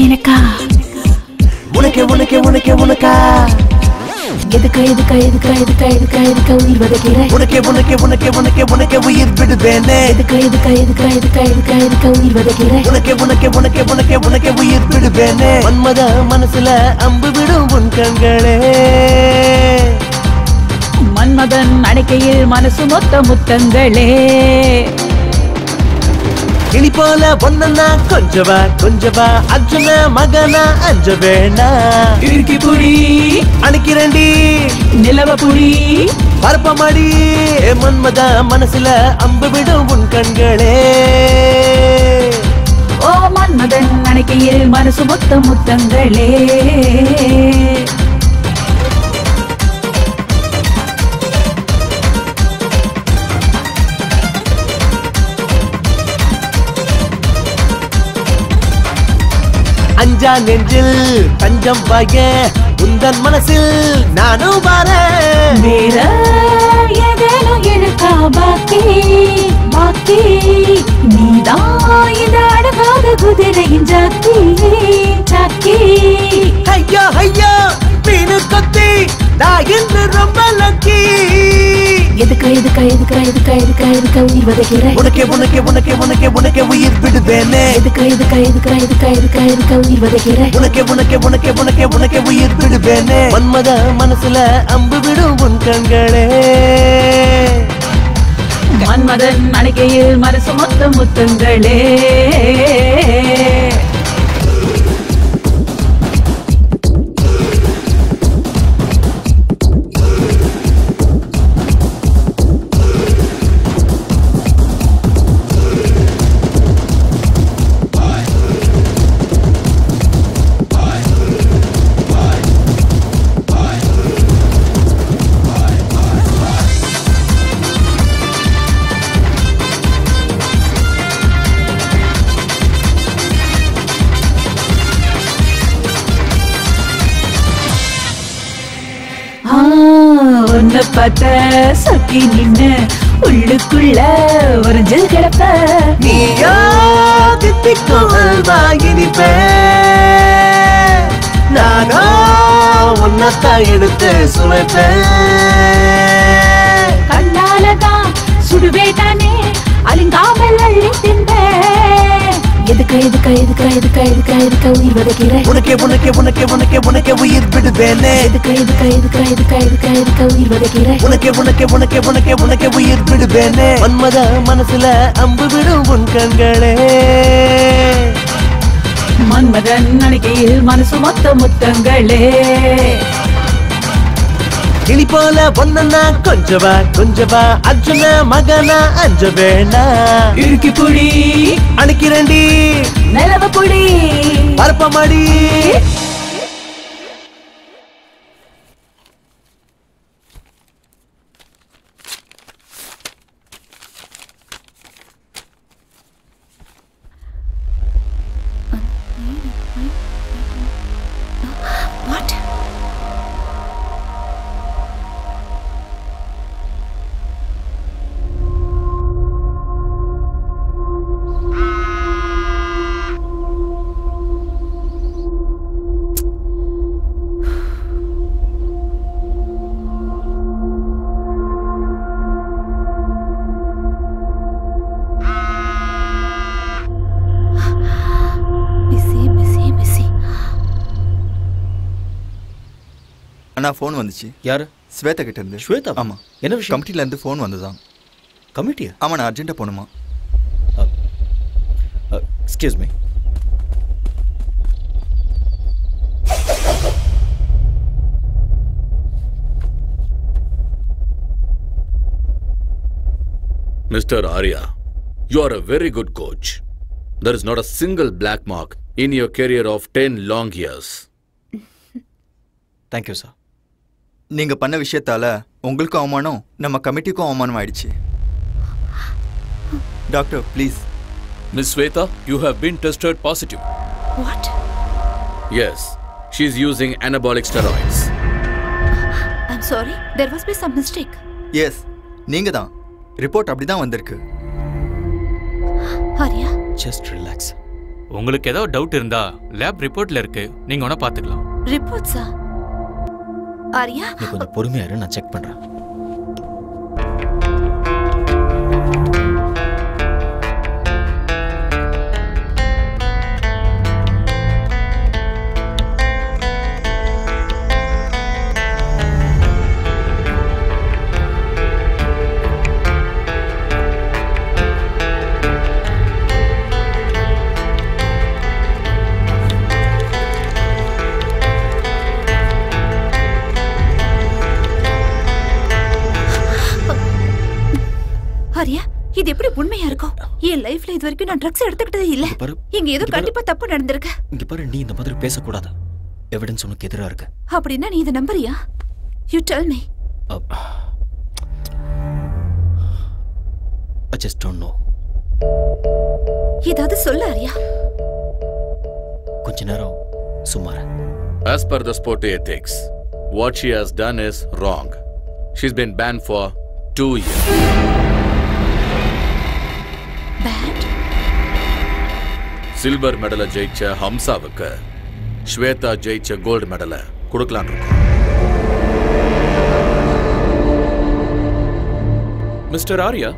எனக்கா உனக்கா எதுக்கு உயிர் வதைக்கிற உனக்கே உயிர் விடுவேனே எதுக்கு உயிர் வதைக்கிற உனக்கே உயிர் விடுவேனே மன்மத மனசுல அம்பு விடும் உன் கண்களே மன்மதன் அணைக்கையில் மனசு மொத்த முத்தங்களே கிளி போல ஒன்னா கொஞ்சவா அர்ஜுன மகனா அஞ்ச வேணா இறுக்கி புடி அணைக்கிறண்டி நிலவ புடி பரப்பமாடி மன்மதா மனசுல அம்பு விடும் உன் கண்களே ஓ மன்மதன் அணைக்கையில் மனசு மொத்த முத்தங்களே அஞ்சா நெஞ்சில் தஞ்சம் பாய உந்தன் மனசில் நானும் வரேன் வேற ஏதேனும் எனக்கா பாக்கி நீதான் இந்த அழகாத குதிரையின் ஜாக்கி ஐயோ மீனு கொத்தி நான் இன்று ரொம்ப லக்கி எதுக்கா உயிர் வதைக்கிறேன் உனக்கே உயிர் விடுவேனே எதுக்கா உயிர் வதைக்கிறேன் உனக்கே உயிர் விடுவேனே மன்மத மனசுல அம்பு விடும் உன் கண்களே மன்மதன் அணைக்கையில் மனசு மொத்த முத்தங்களே உன்னை பார்த்த சொக்கி நின்னு உள்ளுக்குள்ள உறைஞ்சு கிடப்ப நீயோ தித்திக்கும் அல்வாயினிப்பே நானோ உன்னத்தான் எடுத்து சுவைப்பேன் கண்ணாலதான் சுடுவேட்டானே அலிங்காமல் அள்ளி தின்பேன் எதுக்கா உயிர் வதைக்கிறேன் உனக்கே உயிர் விடுவேனே எதுக்கா உயிர் வதைக்கிறேன் உனக்கே உயிர் விடுவேனே மன்மத மனசுல அம்பு விடும் உன் கண்களே மன்மதன் அணைக்கையில் மனசு மொத்த முத்தங்களே கிளி போல ஒன்னா கொஞ்சவா அர்ஜுன மகனா அஞ்ச வேணா இறுக்கி புடி அணைக்கிறண்டி நிலவ புடி பரப்பமாடி அண்ணா ஃபோன் வந்துச்சு. யாரு? ஸ்வேதா கிட்ட இருந்து. ஸ்வேதா? ஆமா. என்ன விஷயம்? கமிட்டில இருந்து ஃபோன் வந்ததான். கமிட்டியா? ஆமா, நான் அர்ஜென்ட்டா போணுமா. Excuse me. Mr. Arya, you are a very good coach. There is not a single black mark in your career of 10 long years. Thank you, sir. நீங்க பண்ண விஷயத்தால உங்களுக்கும் அவமானம், நம்ம கமிட்டிக்கும் அவமானம் ஆயிடுச்சு. Doctor, please. Miss Sweta, you have been tested positive. What? Yes, she is using anabolic steroids. I'm sorry, there must be some mistake. Yes, நீங்க தான். Report அப்படிதான் வந்திருக்கு. Arya, just relax. உங்களுக்கு ஏதோ டவுட் இருந்தா லேப் ரிப்போர்ட்ல இருக்கு, நீங்க வேணா பாத்துக்கலாம். ரிப்போர்ட்ஸா? ஆரியா, நீ கொஞ்சம் பொறுமையா இரு, நான் செக் பண்றேன். ஆரியா இது எப்படி உண்மையா இருக்கும்? என் லைஃப்ல இது வரைக்கும் நான் ட்ரக்ஸ் எடுத்துக்கிட்டதே இல்ல. இங்க ஏதோ கண்டிப்பா தப்பு நடந்திருக்கு. இங்க பாரு, நீ இந்த மாதிரி பேசக்கூடாது. எவிடன்ஸ் உனக்கு எதிரா இருக்கு. அப்படின்னா நீ இதை நம்புறியா? You tell me. I just don't know. ஏதாவது சொல்ல ஆரியா. கொஞ்ச நேரம் சும்மா இரு. As per the sport ethics, what she has done is wrong. She's been banned for 2 years. Silver மெடலை ஜெயிச்ச ஹம்சாவுக்கு ஸ்வேதா ஜெயிச்ச கோல்டு மெடலை கொடுக்கலான் இருக்கோம். Mr. Arya,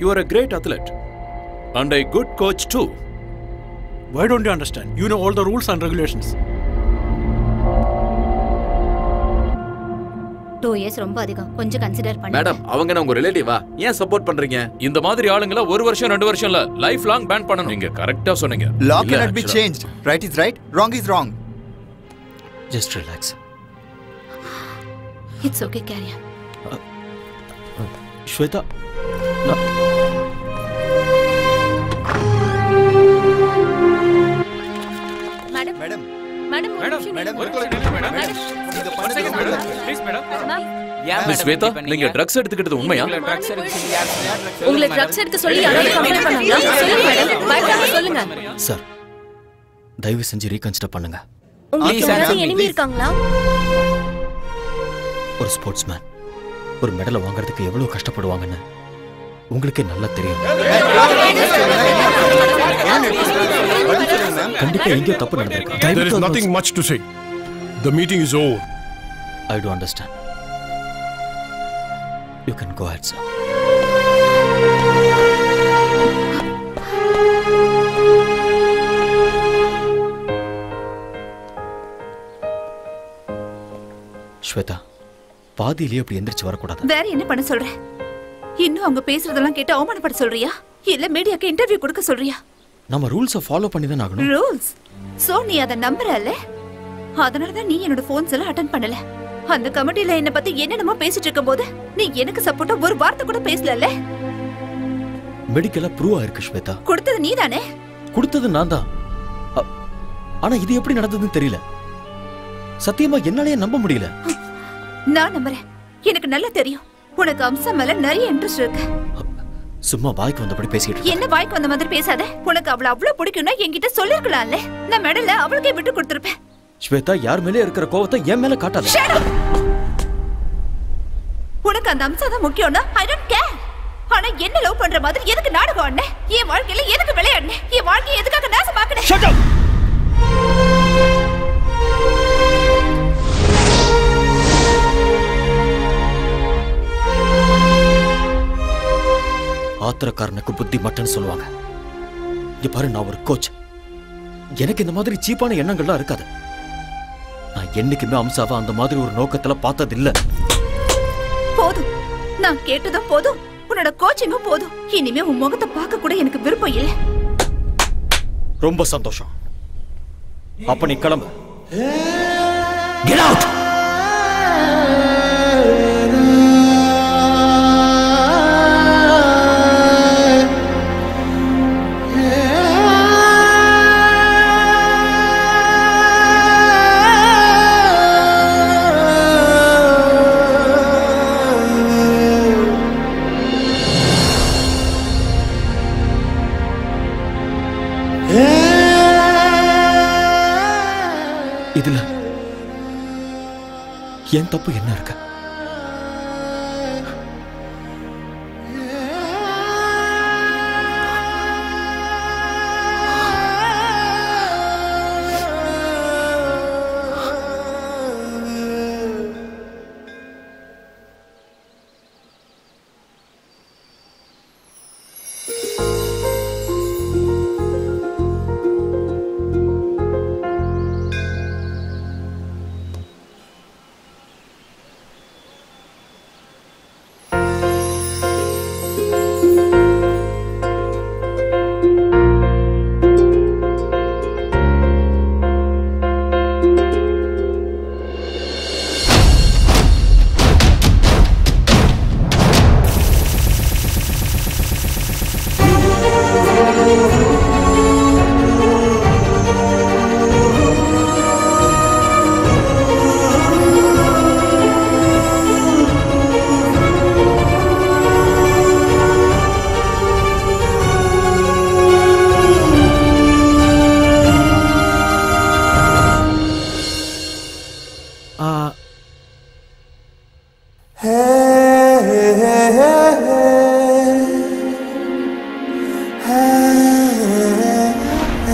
you are a great athlete and a good coach too. Why don't you understand? You know all the rules and regulations. 2 years ரொம்ப அதிகம். கொஞ்சம் consider பண்ணுங்க. Madam, அவங்க உங்க ரிலேட்டிவா? ஏன் சப்போர்ட் பண்றீங்க? இந்த மாதிரி ஆளுங்கள 1 வருஷம் 2 வருஷம் இல்ல, லைஃப் லாங் பேன் பண்ணனும். நீங்க கரெக்ட்டா சொன்னீங்க. Law cannot be changed. Right is right, wrong is wrong. Just relax. It's okay, carry on. Shweta, madam madam miss Shweta, நீங்க ட்ரக்ஸ் எடுத்துக்கிட்டது உண்மையா? உங்களை ட்ரக்ஸ் எடுக்க சொல்லி யாராவது கம்ப்ளைன்ட் பண்ணாங்களா? சொல்லுங்க மேடம், பயப்படாம சொல்லுங்க. சார், தயவு செஞ்சு ரீகன்சிடர் பண்ணுங்க. உங்களுக்கு யாராவது எனிமி இருக்காங்களா? ஒரு ஸ்போர்ட்ஸ்மேன் ஒரு மெடலை வாங்குறதுக்கு எவ்வளவு கஷ்டப்படுவாங்கன்னு உங்களுக்கே நல்லா தெரியும். கண்டிப்பா எங்கேயோ தப்பு நடந்திருக்கு. There is nothing much to say. The meeting is over. I do understand. You can go ahead, sir. Shweta, பாதியிலேயே அப்படி எந்திரிச்சு வரக்கூடாது. வேற என்ன பண்ண சொல்ற? இன்னும் அவங்க பேசுறதெல்லாம் கேட்டு அவமானப்பட சொல்றியா? இல்ல மீடியாக்கு இன்டர்வியூ கொடுக்க சொல்றியா? நம்ம ரூல்ஸை ஃபாலோ பண்ணி தான் ஆகணும். ரூல்ஸ்? சோ நீ அத நம்பறல? அதனால தான் நீ என்னோட போன்ஸ் எல்லாம் அட்டெண்ட் பண்ணல. அந்த கமிட்டில என்ன பத்தி என்னென்னமோ பேசிட்டு இருக்கும்போது நீ எனக்கு சப்போர்ட்டா ஒரு வார்த்தை கூட பேசலல. மெடிக்கலா ப்ரூவ் ஆயிருக்கு ஸ்வேதா. கொடுத்தது நீதானே? கொடுத்தது நான் தான். ஆனா இது எப்படி நடந்ததுன்னு தெரியல. சத்தியமா என்னாலயே நம்ப முடியல. நான் நம்புறேன். எனக்கு நல்லா தெரியும் உனக்கு அம்சா மேல நிறைய இன்ட்ரெஸ்ட் இருக்கு. சும்மா வாய்க்கு வந்தபடி பேசிட்டு என்ன வாய்க்கு வந்த மாதிரி பேசாத. உனக்கு அவள அவ்வளவு பிடிக்கும்னா என்கிட்ட சொல்லிருக்கலாம்ல. நான் மெடல அவளுக்கே விட்டு கொடுத்திருப்பேன். ஸ்வேதா, யார் மேலே இருக்கிற கோவத்தை என் மேல காட்டாத. உனக்கு அந்த அம்சா தான் முக்கியம்னா ஐ டோன்ட் கேர். ஆனா என்ன லவ் பண்ற மாதிரி எதுக்கு நாடகம் ஆடுன? என் வாழ்க்கையில எதுக்கு விளையாடுன? என் வாழ்க்கையை எதுக்காக நாசமாக்குன? Shut up. ஆத்திரக்காரனுக்கு புத்தி மட்டும் சொல்லுவாங்க. இங்க பாரு, நான் ஒரு கோச். எனக்கு இந்த மாதிரி சீப்பான எண்ணங்கள்லாம் இருக்காது. நான் என்னைக்குமே அம்சாவை அந்த மாதிரி ஒரு நோக்கத்துல பார்த்தது இல்ல. போதும், நான் கேட்டதும் போதும். உன்னோட கோச்சிங்கும் போதும். இனிமே உன் முகத்தை பார்க்க கூட எனக்கு விருப்பம் இல்ல. ரொம்ப சந்தோஷம். அப்ப நீ கிளம்பு. Get out. இதுல என் தப்பு என்ன இருக்கு?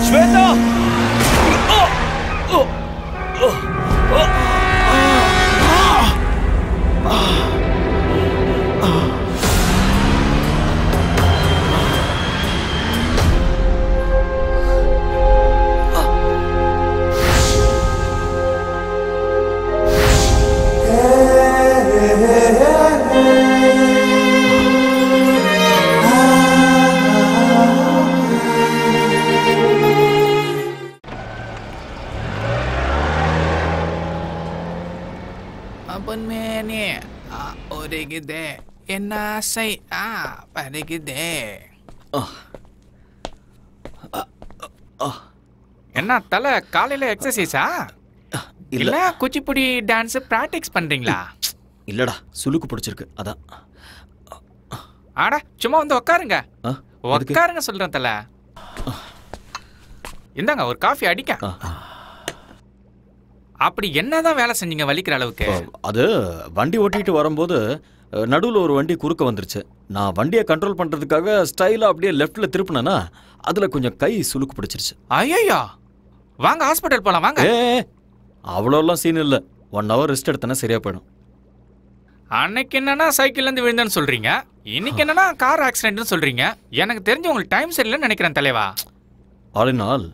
ஸ்வேதா ஒருகுதே என்ன ஆசை பருகுதே. என்ன தலை காலையில எக்ஸசைஸா இல்ல குச்சிப்புடி டான்ஸ் பிராக்டிஸ் பண்றீங்களா? இல்லடா சுளுக்கு பிடிச்சிருக்கு அதான். ஆடா சும்மா வந்து உட்காருங்க உட்காருங்க சொல்றேன் தலை. இந்தாங்க ஒரு காஃபி அடிக்க. அப்படி என்னதான் வேலை செஞ்சீங்க வலிக்கிற அளவுக்கு? அது வண்டி ஓட்டிட்டு வரும்போது நடுவில் ஒரு வண்டி குறுக்க வந்துருச்சு. நான் வண்டியை கண்ட்ரோல் பண்றதுக்காக ஸ்டைலா அப்படியே லெஃப்ட்ல திருப்பினேன்னா அதுல கொஞ்சம் கை சுளுக்கு பிடிச்சிருச்சு. ஐயோ வாங்க ஹாஸ்பிட்டல் போலாம் வாங்க. அவ்வளோலாம் சீன் இல்லை. 1 hour ரெஸ்ட் எடுத்தனா சரியா போயிடும். அன்னைக்கு என்னன்னா சைக்கிள்ல இருந்து விழுந்தேன்னு சொல்றீங்க, இன்னைக்கு என்னன்னா கார் ஆக்சிடென்ட்னு சொல்றீங்க. எனக்கு தெரிஞ்சு உங்களுக்கு டைம் சரியில்லைன்னு நினைக்கிறேன் தலைவா. ஆல் இன் ஆல்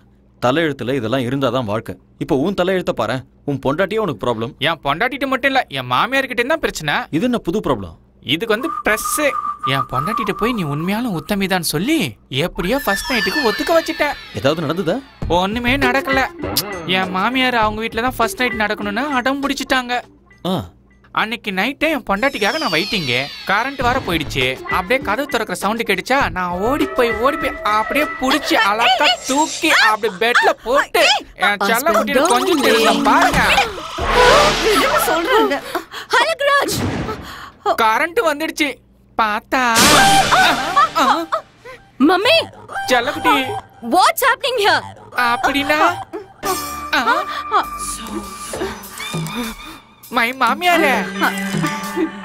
தலையெழுத்துல இதெல்லாம் இருந்தாதான் வாழ்க்கை. இப்போ உன் தலையெழுத்த பாரு, உன் பொண்டாட்டியே உனக்கு ப்ராப்ளம். என் பொண்டாட்டிட்டு மட்டும் இல்ல என் மாமியார்கிட்ட தான் பிரச்சனை. இது என்ன புது ப்ராப்ளம்? இதுக்கு வந்து பிரஸ். என் பொண்டாட்டிட்ட போய் நீ உண்மையாலும் உத்தமிதான் சொல்லி எப்படியோ ஃபர்ஸ்ட் நைட்டுக்கு ஒத்துக்க வச்சுட்டேன். ஏதாவது நடந்ததா? ஒண்ணுமே நடக்கல. என் மாமியார் அவங்க வீட்டுல தான் ஃபர்ஸ்ட் நைட் நடக்கணும்னு அடம் பிடிச்சிட்டாங்க. அன்னைக்கு நைட்டே என் பொண்டாட்டிக்காக நான் வெயிட்டிங்க. கரண்ட் வர போயிடுச்சு. அப்படியே கதவு திறக்கிற சவுண்டு கேட்டுச்சா, நான் ஓடி போய் அப்படியே புடிச்சு அழகா தூக்கி அப்படி பெட்ல போட்டு என் செல்ல குட்டியில கொஞ்சம் தெரியும் பாருங்க. சொல்றாங்க கரண்ட் வந்துடுச்சு. பார்த்தா மம்மி செல்லக்குட்டி வாட்ஸ் ஹேப்பனிங் ஹியர்? அப்படினா மை மாமியாரே,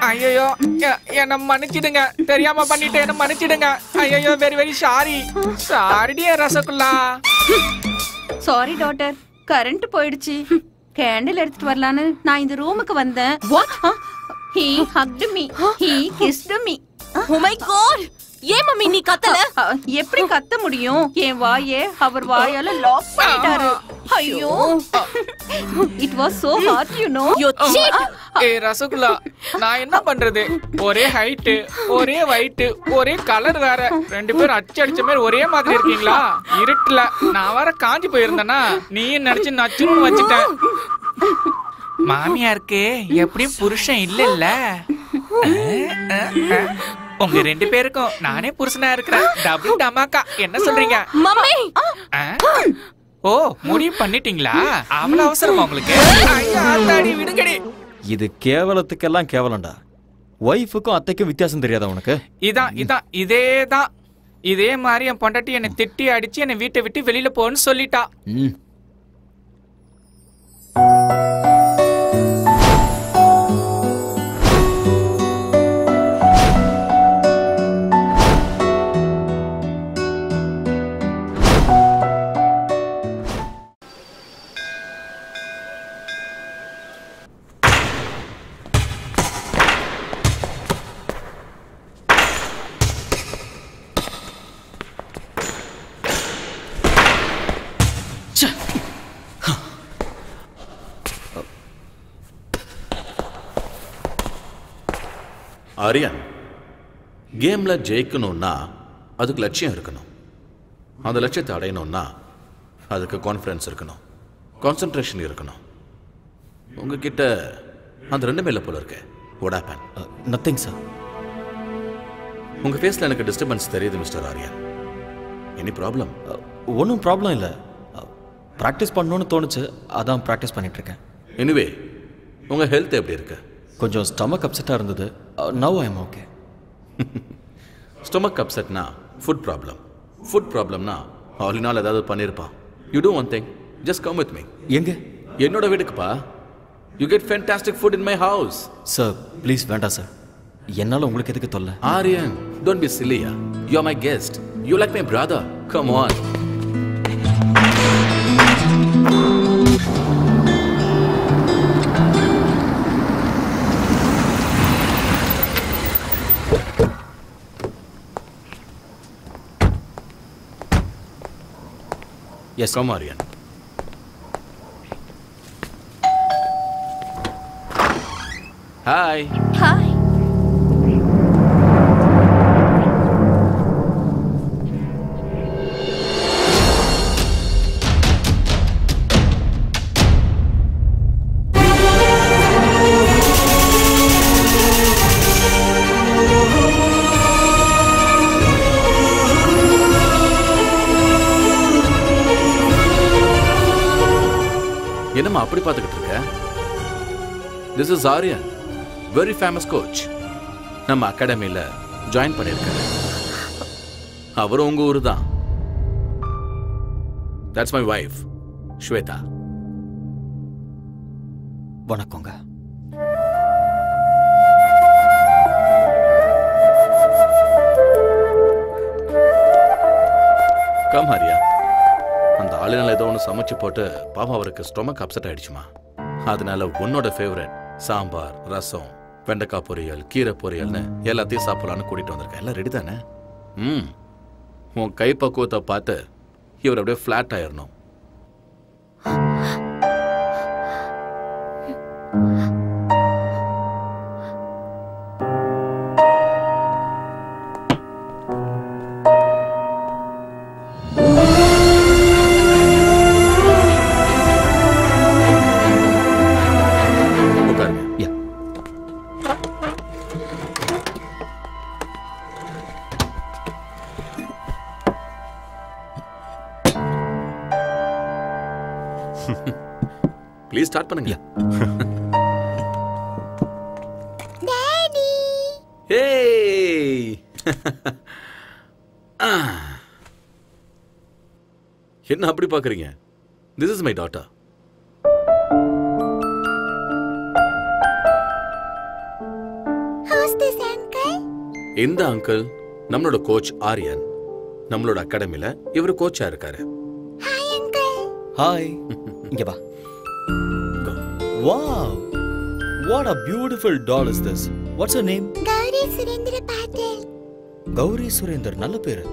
ஐயோ என்ன மன்னிச்சிடுங்க, தெரியாம பண்ணிட்டு என்ன மன்னிச்சிடுங்க. ஐயோ வெரி வெரி சாரி. சாரிடியே ரசகுல்லா. சாரி டாட்டர், கரண்ட் போயிடுச்சு. கேண்டில் எடுத்துட்டு வரலான்னு நான் இந்த ரூமுக்கு வந்தேன். He hugged me. He kissed me. Oh my god! ஏன் மம்மி நீ கத்தல? எப்படி கத்த முடியும்? என் வாயே அவர் வாயால லாக் பண்ணிட்டாரு. ஐயோ, it was so hard, you know. You cheat. Rasgulla, நான் என்ன பண்றது? ஒரே ஹைட், ஒரே வைட், ஒரே கலர் வேற. 2 பேரும் அடிச்ச மாதிரி ஒரே மாதிரி இருக்கீங்களா? இருட்டுல நான் வர காஞ்சி போயிருந்தேனா நீயும் நினைச்சு நச்சுன்னு வச்சுட்டேன். மாமியாருக்கு எப்படியும் புருஷன் இல்ல. உங்க 2 பேருக்கும் நானே புருஷனா இருக்கிறேன். டபுள் டமாக்கா. என்ன சொல்றீங்க மம்மி? ஓ முடிவு பண்ணிட்டீங்களா? அவ்வளவு அவசரமா உங்களுக்கு? விடுங்கடி. இது கேவலத்துக்கெல்லாம் கேவலம்டா. ஒய்ஃபுக்கும் அத்தைக்கும் வித்தியாசம் தெரியாதா உனக்கு? இதேதான். இதே மாதிரி என் பொண்டாட்டி என்னை திட்டி அடிச்சு என்னை வீட்டை விட்டு வெளியில போன்னு சொல்லிட்டா. ஆரியன், கேம்ல ஜெயிக்கணும்னா அதுக்கு லட்சியம் இருக்கணும். அந்த லட்சியத்தை அடையணும்னா அதுக்கு கான்ஃபிடன்ஸ் இருக்கணும், கான்சென்ட்ரேஷன் இருக்கணும். உங்ககிட்ட அந்த 2 மேல போல இருக்கு. What happen? Nothing sir. உங்க ஃபேஸ்ல எனக்கு டிஸ்டர்பன்ஸ் தெரியுது மிஸ்டர் ஆரியன். Any problem? ஒன்றும் ப்ராப்ளம் இல்லை. ப்ராக்டிஸ் பண்ணணும்னு தோணுச்சு, அதான் ப்ராக்டிஸ் பண்ணிட்டு இருக்கேன். எனிவே உங்க ஹெல்த் எப்படி இருக்கு? கொஞ்சம் ஸ்டமக் அப்செட்டாக இருந்தது. Now I am okay. Stomach அப்செட்னா ஃபுட் ப்ராப்ளம். ஃபுட் ப்ராப்ளம்னா ஆல் இன் ஆல் ஏதாவது பண்ணியிருப்பான். You do one thing, just come with me. எங்க? என்னோட வீட்டுக்குப்பா. You get fantastic food in my house. Sir please வேண்டாம் சார். என்னால உங்களுக்கு எதுக்கு தொல்லை? Aryan, don't be silly. You're my guest. You like my brother. Come on. Yes, come Aryan. Hi. Hi. என்னம்மா அப்படி பார்த்துக்கிட்டு இருக்க? This is Aryan, very famous coach. நம்ம அகாடமியில ஜாயின் பண்ணியிருக்காரு. அவர் உங்க ஊரு தான். That's my wife, Shweta. வணக்கங்க. Come Arya. அந்த ஆளுநர் ஏதோ ஒன்று சமைச்சு போட்டு பாவம் அவருக்கு ஸ்டொமக் அப்செட் ஆயிடுச்சுமா. அதனால உன்னோட ஃபேவரட் சாம்பார், ரசம், வெண்டைக்காய் பொரியல், கீரை பொரியல்னு எல்லாத்தையும் சாப்பிடலான்னு கூட்டிட்டு வந்திருக்கேன். எல்லாம் ரெடி தானே? உன் கை பக்குவத்தை பார்த்து இவர் அப்படியே ஃப்ளாட் ஆயிடணும். ப்ளீஸ் ஸ்டார்ட் பண்ணுங்க. டாடி. ஏய். என்ன அப்படி பார்க்கறீங்க? This is my daughter. Who's this uncle? இந்த அங்கிள் நம்மளோட கோச் ஆரியன். நம்மளோட அகாடமில இவர் கோச்சா இருக்காரு. Hi uncle. ஹாய். இங்க வா. Wow. What a beautiful doll is this. What's her name? Gauri Surendra Patil. Gowri Surender, நல்ல பேரு.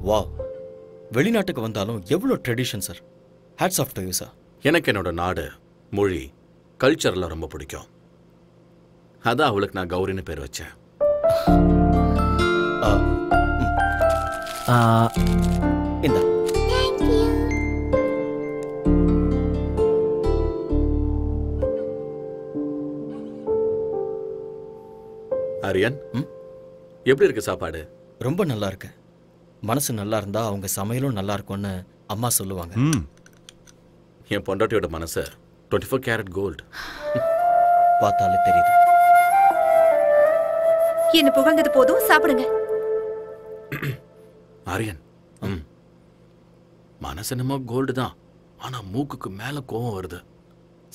Wow. வெளிநாட்டுக்கு வந்தாலும் எவ்வளவு tradition sir. Hats off to you sir. எனக்கு என்னோட நாடு, மொழி, கல்ச்சர்லாம் ரொம்ப பிடிக்கும். அதான் அவளுக்கு நான் கௌரின்னு பேர் வச்சேன். இந்த Thank you. ஆரியன், எப்படி இருக்கு சாப்பாடு? ரொம்ப நல்லா இருக்கு. மனசு நல்லா இருந்தா அவங்க சமையலும் நல்லா இருக்கும்னு அம்மா சொல்லுவாங்க. என் பொண்டாட்டியோட மனசு 24 கேரட் கோல்டு. பார்த்தாலே தெரியுது. என்ன புகழ்ந்தது போதும், சாப்பிடுங்க. ஆரியன், மனசு என்னமோ கோல்டு தான், ஆனா மூக்குக்கு மேல கோவம் வருது.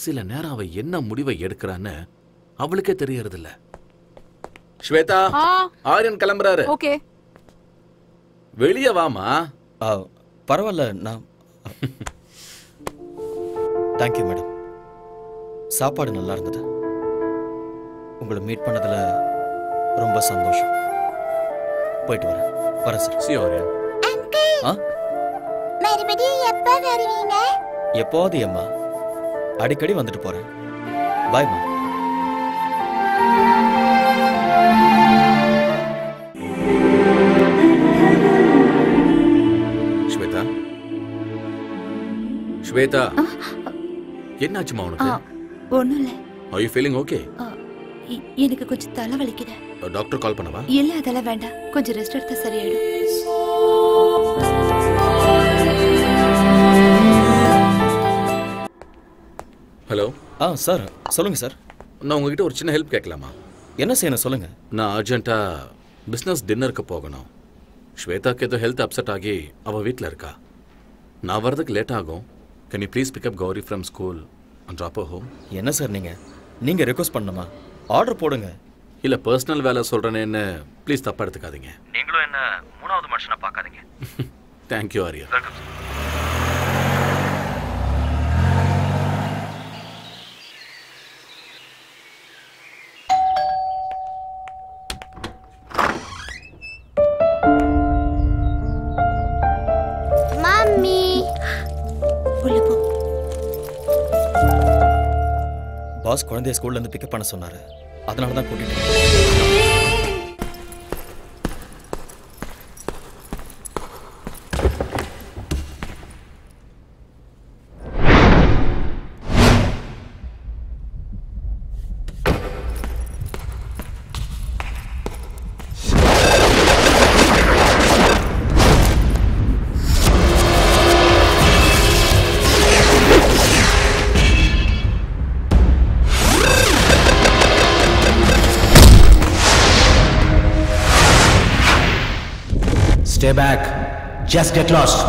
சில நேரம் அவ என்ன முடிவை எடுக்கிறான்னு அவளுக்கே தெரியறது இல்ல. ஸ்வேதா, ஆரியன் கிளம்புறாரு. ஓகே. வெளியே வாமா. பரவாயில்ல, நான் தேங்க்யூ மேடம். சாப்பாடு நல்லா இருந்தது. உங்களை மீட் பண்ணதுல ரொம்ப சந்தோஷம். போயிட்டு வரேன் சார். சி ஆரியன். மறுபடியும் எப்ப வருவீங்க? எப்போது அம்மா, அடிக்கடி வந்துட்டு போறேன். பாய்மா. ஸ்வேதா, ஸ்வேதா, என்னாச்சுமா உனக்கு? ஒண்ணும் இல்ல. Are you feeling okay? எனக்கு கொஞ்சம் தலை வலிக்குது. டாக்டர் கால் பண்ணவா? இல்ல, அதெல்லாம் வேண்டாம். கொஞ்சம் ரெஸ்ட் எடுத்தா சரியாயிடும். ஹலோ. சார் சொல்லுங்க சார். நான் உங்ககிட்ட ஒரு சின்ன ஹெல்ப் கேட்கலாமா? என்ன செய்யணும் சொல்லுங்க. நான் அர்ஜென்ட்டா பிஸ்னஸ் டின்னருக்கு போகணும். ஸ்வேதாக்கு ஏதோ ஹெல்த் அப்செட் ஆகி அவள் வீட்டில் இருக்கா. நான் வர்றதுக்கு லேட் ஆகும். Can you please pick up Gauri from school and drop her home. என்ன சார் நீங்க ரெக்வெஸ்ட் பண்ணணுமா? ஆர்டர் போடுங்க. இல்ல பர்சனல் வேலை சொல்றேன்னு ப்ளீஸ் தப்பா எடுத்துக்காதீங்க. நீங்களும் என்ன மூணாவது மனுஷனா பார்க்காதீங்க. Thank you, Arya. Mommy. Boss குழந்தைய ஸ்கூல்ல இருந்து பிக்கப் பண்ண சொன்னாரு. அதனால தான் கூட்டிட்டு Stay back. Just get lost.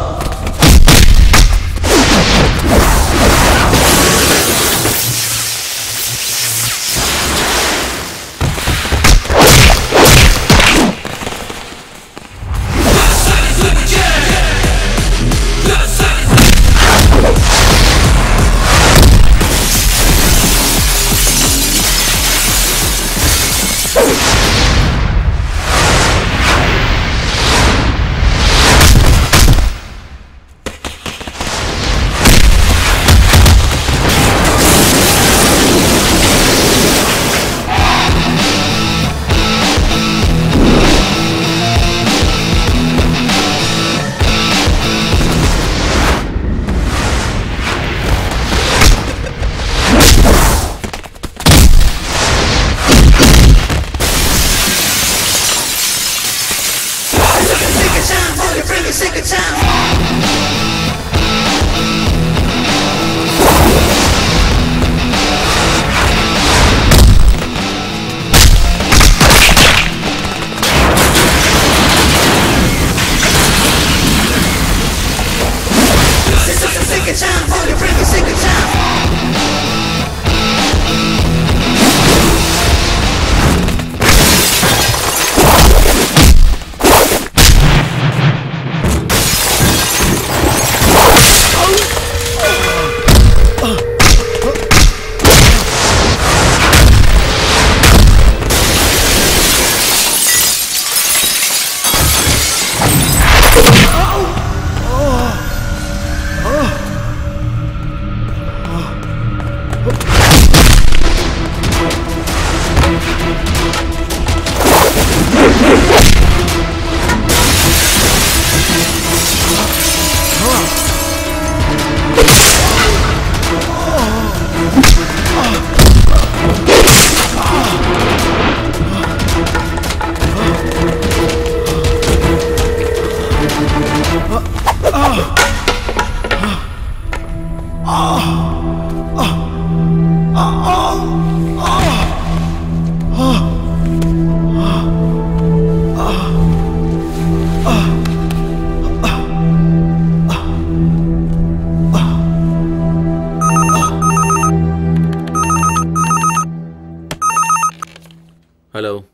Hello,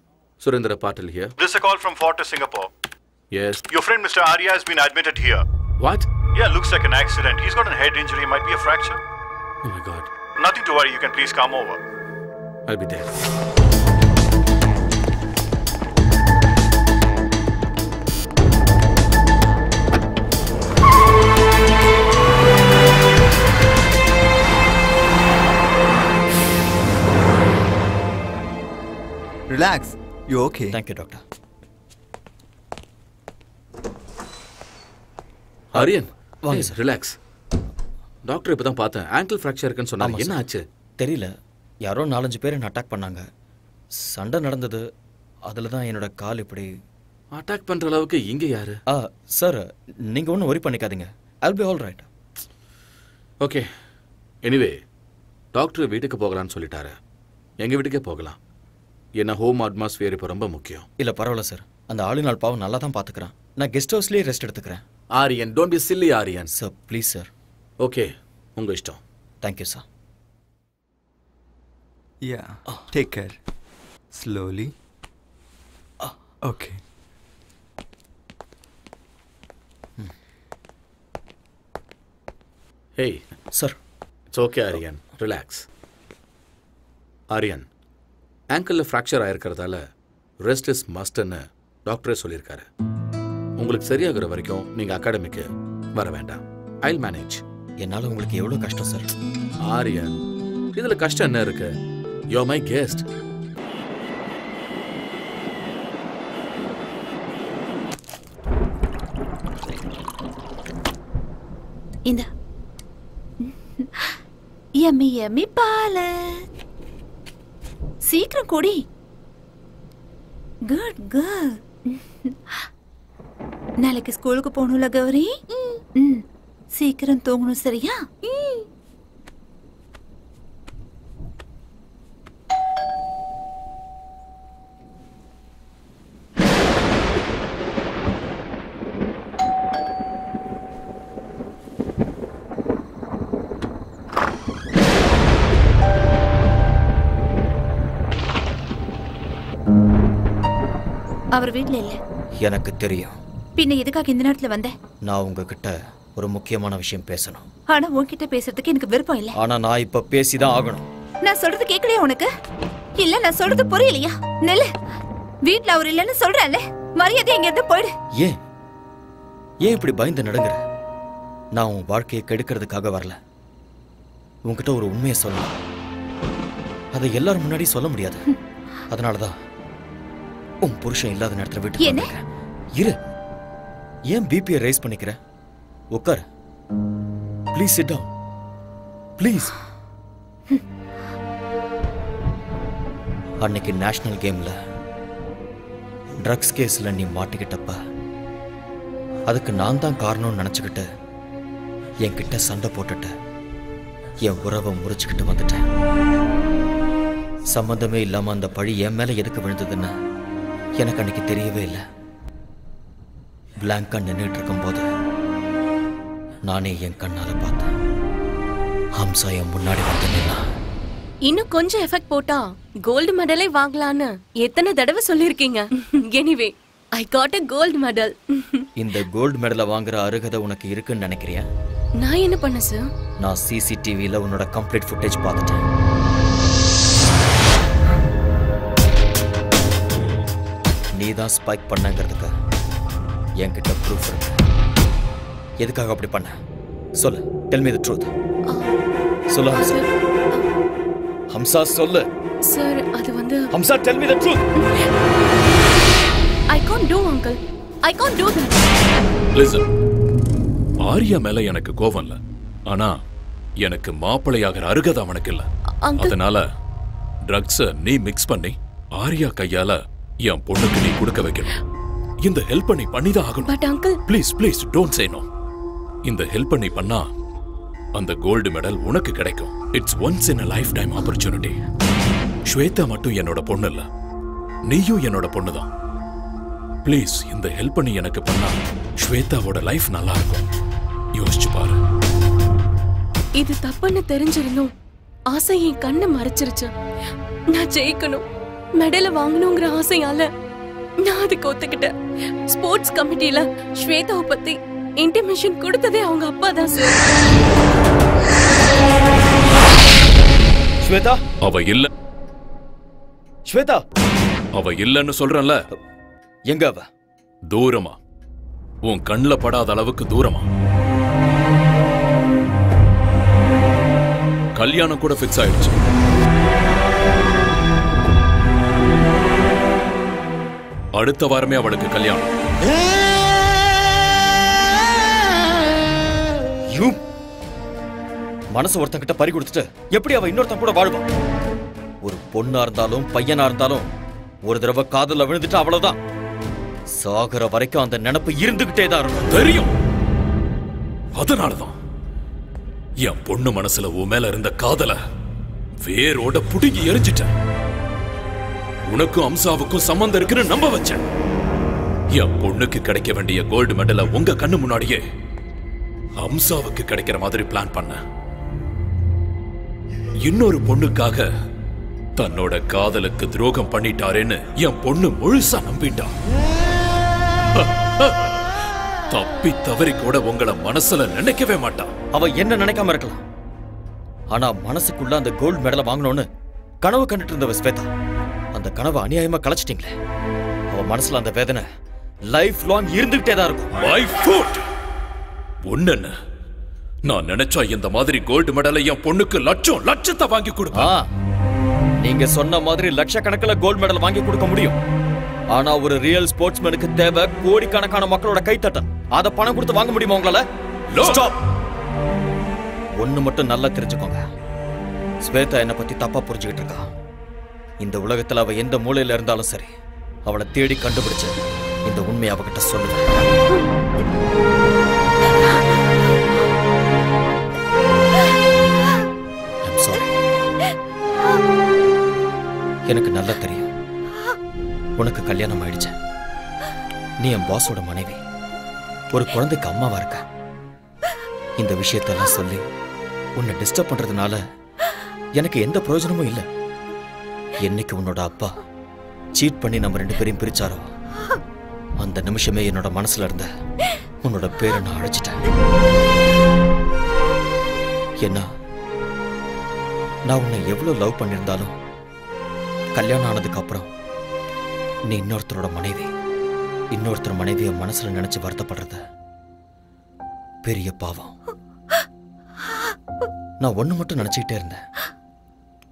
Surendra Patil here. This is a call from Fortis, Singapore. Yes. Your friend Mr. Arya has been admitted here. What? Yeah, looks like an accident. He's got a head injury, might be a fracture. Oh my God. Nothing to worry, you can please come over. I'll be there. Relax. You okay? Thank you, doctor. Aryan, வாங்க sir. Relax. Doctor இப்பதான் பார்த்தேன். Angle fracture இருக்குன்னு சொன்னாங்க. என்ன ஆச்சு? தெரியல. யாரோ 4-5 பேர் என்ன அட்டாக் பண்ணாங்க. சண்டை நடந்தது. அதுல தான் என்னோட கால் இப்படி அட்டாக் பண்ற அளவுக்கு இங்க யாரு? சார் நீங்க ஒன்றும் worry பண்ணிக்காதீங்க. I'll be all right. Okay. Anyway doctor வீட்டுக்கு போகலான்னு சொல்லிட்டாரு. எங்க வீட்டுக்கே போகலாம். என்ன ஹோம் அட்மாஸ்பியர் இப்போ ரொம்ப முக்கியம். இல்ல பரவாயில்ல சார். அந்த ஆளினால் பாவம் நல்லா தான் பாத்துக்கிறேன். நான் கெஸ்ட் ஹவுஸ்லயே ரெஸ்ட் எடுத்துக்கிறேன். Aryan, don't be chilli Aryan. Sir please sir. Okay, உங்க இஷ்டம். Thank you sir. Yeah. Take care. Slowly. Okay. Hey. Sir. It's okay, Aryan. Relax. Aryan, ankle fracture ஆயிருக்கிறதால ரெஸ்ட் இஸ் மஸ்ட்னு டாக்டரே சொல்லியிருக்காரு. உங்களுக்கு சரியாகிற வரைக்கும் நீங்க அகாடமிக்கு வர வேண்டாம். I'll manage. என்னால உங்களுக்கு எவ்வளவு கஷ்டம் சார். ஆரியன், இதுல கஷ்டம் என்ன இருக்கு? You are my guest. இந்த யம்மி யம்மி பால சீக்கிரம் குடி. Good good. நாளைக்கு ஸ்கூலுக்கு போகணும்ல கௌரி? சீக்கிரம் தூங்கணும், சரியா? அவர் வீட்ல இல்ல. எனக்கு தெரியும். பின்ன எதுக்காக இந்த நேரத்துல வந்த? நான் உங்ககிட்ட ஒரு முக்கியமான விஷயம் பேசணும். ஆனா உன்கிட்ட பேசுறதுக்கு எனக்கு விருப்பம் இல்ல. ஆனா நான் இப்ப பேசிதான் ஆகணும். நான் சொல்றது கேட்கலையா உனக்கு? இல்ல நான் சொல்றது புரியலையா? நெல்லு, வீட்ல அவர் இல்லன்னு சொல்றேன்ல, மரியாதை எங்க இருந்து போயிடு. ஏன் இப்படி பயந்து நடுங்குற? நான் உன் வாழ்க்கையை கெடுக்கிறதுக்காக வரல. உன்கிட்ட ஒரு உண்மையை சொல்லணும். அதை எல்லாரும் முன்னாடி சொல்ல முடியாது. அதனாலதான் உன் புருஷன் இல்லாத நேரத்துல வீட்டுக்கு இரு. ஏன் பிபியை ரைஸ் பண்ணிக்கிற? உட்கார். Please sit down. ப்ளீஸ். அன்னைக்கு நேஷனல் கேம்ல ட்ரக்ஸ் கேஸ்ல நீ மாட்டிக்கிட்டப்ப அதுக்கு நான் தான் காரணம்னு நினைச்சுக்கிட்டு என்கிட்ட சண்டை போட்டுட்டு என் உறவை முறிச்சுக்கிட்டு வந்துட்டேன். சம்பந்தமே இல்லாம அந்த பழி என் மேல எதுக்கு விழுந்ததுன்னு எனக்கு அன்னைக்கு தெரியவே இல்லை. பிளாங்கா நின்றுட்டு இருக்கும் போது நானே என் கண்ணால பார்த்தேன். ஹம்சா என் முன்னாடி வந்து நின்னா. இன்னும் கொஞ்சம் எஃபெக்ட் போட்டா கோல்டு மெடலே வாங்கலான்னு எத்தனை தடவை சொல்லிருக்கீங்க. Anyway I got a gold medal. இந்த கோல்டு மெடலை வாங்குற அருகதை உனக்கு இருக்குன்னு நினைக்கிறியா? நான் என்ன பண்ண சார்? நான் சிசிடிவில உன்னோட கம்ப்ளீட் ஃபுட்டேஜ் பார்த்துட்டேன். நீ தான் ஸ்பைக் பண்ணங்கிறதுக்கு என்கிட்ட ப்ரூஃப் இருக்கு. எதுக்காக அப்படி பண்ண? சொல்லு. Tell me the truth. சொல்லு ஹம்சா. ஹம்சா சொல்லு. சார் அது வந்து Hamsa tell me the truth. I can't do uncle. I can't do that. Listen. Arya மேல எனக்கு கோவம் இல்ல. ஆனா எனக்கு மாப்பிளையாகிற அருகதை அவனுக்கு இல்ல. அதனால ட்ரக்ஸ நீ மிக்ஸ் பண்ணி ஆரியா கையால என் பொண்ணுக்கு நீ கொடுக்க வைக்கணும். இந்த ஹெல்ப் நீ பண்ணிதான் ஆகணும். But uncle please don't say no. இந்த ஹெல்ப் நீ பண்ணா அந்த கோல்டு மெடல் உனக்கு கிடைக்கும். It's once in a lifetime opportunity. Shweta மட்டும் என்னோட பொண்ணு இல்ல, நீயும் என்னோட பொண்ணுதான். ப்ளீஸ் இந்த ஹெல்ப் நீ எனக்கு பண்ணா ஸ்வேதாவோட லைஃப் நல்லா இருக்கும். யோசிச்சு பாரு. இது தப்புன்னு தெரிஞ்சிருந்தும் ஆசை என் கண்ணை மறைச்சிருச்சு. நான் ஜெயிக்கணும், மெடலை வாங்கணுங்கிற ஆசையால நான் அதுக்கு ஒத்துக்கிட்டேன். ஸ்போர்ட்ஸ் கமிட்டியில ஸ்வேதாவை பத்தி இன்டிமேஷன் கொடுத்ததே அவங்க அப்பா தான் சார். ஸ்வேதா அவ இல்ல. ஸ்வேதா அவ இல்லன்னு சொல்றேன்ல. எங்க அவ? தூரமா, உன் கண்ணுல படாத அளவுக்கு தூரமா. கல்யாணம் கூட ஃபிக்ஸ் ஆயிடுச்சு. அடுத்த வாரமே அவளுக்கு கல்யாணம். மனசு ஒருத்தங்கிட்ட பறி கொடுத்துட்டு எப்படி அவ இன்னொருத்தன் கூட வாழ்வா? ஒரு பொண்ணா இருந்தாலும் பையனா இருந்தாலும் ஒரு தடவை காதல விழுந்துட்டு அவ்வளவுதான். சாகர வரைக்கும் அந்த நினைப்பு இருந்துகிட்டே தான் இருக்கும். தெரியும். அதனாலதான் என் பொண்ணு மனசுல உன் மேல இருந்த காதல வேரோட புடுங்கி எரிஞ்சிட்டேன். உனக்கும் அம்சாவுக்கும் சம்பந்தம் இருக்குன்னு நம்ப வச்சேன். என் பொண்ணுக்கு கிடைக்க வேண்டிய கோல்டு மெடலை உங்க கண்ணு முன்னாடியே அம்சாவுக்கு கிடைக்கிற மாதிரி பிளான் பண்ண. இன்னொரு பொண்ணுக்காக தன்னோட காதலுக்கு துரோகம் பண்ணிட்டாரேன்னு என் பொண்ணு முழுசா நம்பிட்டான். தப்பி தவறி கூட உங்களை மனசுல நினைக்கவே மாட்டான். அவ என்ன நினைக்காம இருக்கலாம், ஆனா மனசுக்குள்ள அந்த கோல்டு மெடலை வாங்கணும்னு கனவு கண்டுட்டு இருந்தவ ஸ்வேதா. அந்த கனவை அநியாயமா கலைச்சிட்டீங்களே. அவ மனசுல அந்த வேதனை லைஃப் லாங் இருந்துகிட்டே தான் இருக்கும். லைஃப் ஃபுட் ஒண்ணு நான் நினைச்சா இந்த மாதிரி கோல்டு மெடலை என் பொண்ணுக்கு லட்சத்தை வாங்கி கொடுப்பேன். நீங்க சொன்ன மாதிரி லட்சக்கணக்கில் கோல்டு மெடல் வாங்கி கொடுக்க முடியும். ஆனா ஒரு ரியல் ஸ்போர்ட்ஸ்மேனுக்கு தேவை கோடிக்கணக்கான மக்களோட கைத்தட்டல். அத பணம் கொடுத்து வாங்க முடியுமா உங்களால? ஒண்ணு மட்டும் நல்லா தெரிஞ்சுக்கோங்க, ஸ்வேதா என்னை பத்தி தப்பா புரிஞ்சுக்கிட்டு இருக்கா. இந்த உலகத்துல அவ எந்த மூலையில இருந்தாலும் சரி, அவளை தேடி கண்டுபிடிச்சு இந்த உண்மையை அவகிட்ட சொல்லுவேன். எனக்கு நல்லா தெரியும் உனக்கு கல்யாணம் ஆயிடுச்சு. நீ என் பாஸோட மனைவி, ஒரு குழந்தைக்கு அம்மாவா இருக்க. இந்த விஷயத்தெல்லாம் சொல்லி உன்னை டிஸ்டர்ப் பண்றதுனால எனக்கு எந்த பிரயோஜனமும் இல்லை. என்னைக்கு உன்னோட அப்பா சீட் பண்ணி நம்ம 2 பேரையும் பிரிச்சாரோ அந்த நிமிஷமே என்னோட மனசுல இருந்த உன்னோட பேரை நான் அழைச்சிட்டேன். என்ன, நான் உன்னை எவ்வளவு லவ் பண்ணியிருந்தாலும் கல்யாணம் ஆனதுக்கு அப்புறம் நீ இன்னொருத்தரோட மனைவி, இன்னொருத்தர் மனைவியை மனசுல நினைச்சு வருத்தப்படுறது பெரிய பாவம். நான் ஒண்ணு மட்டும் நினைச்சுக்கிட்டே இருந்தேன்,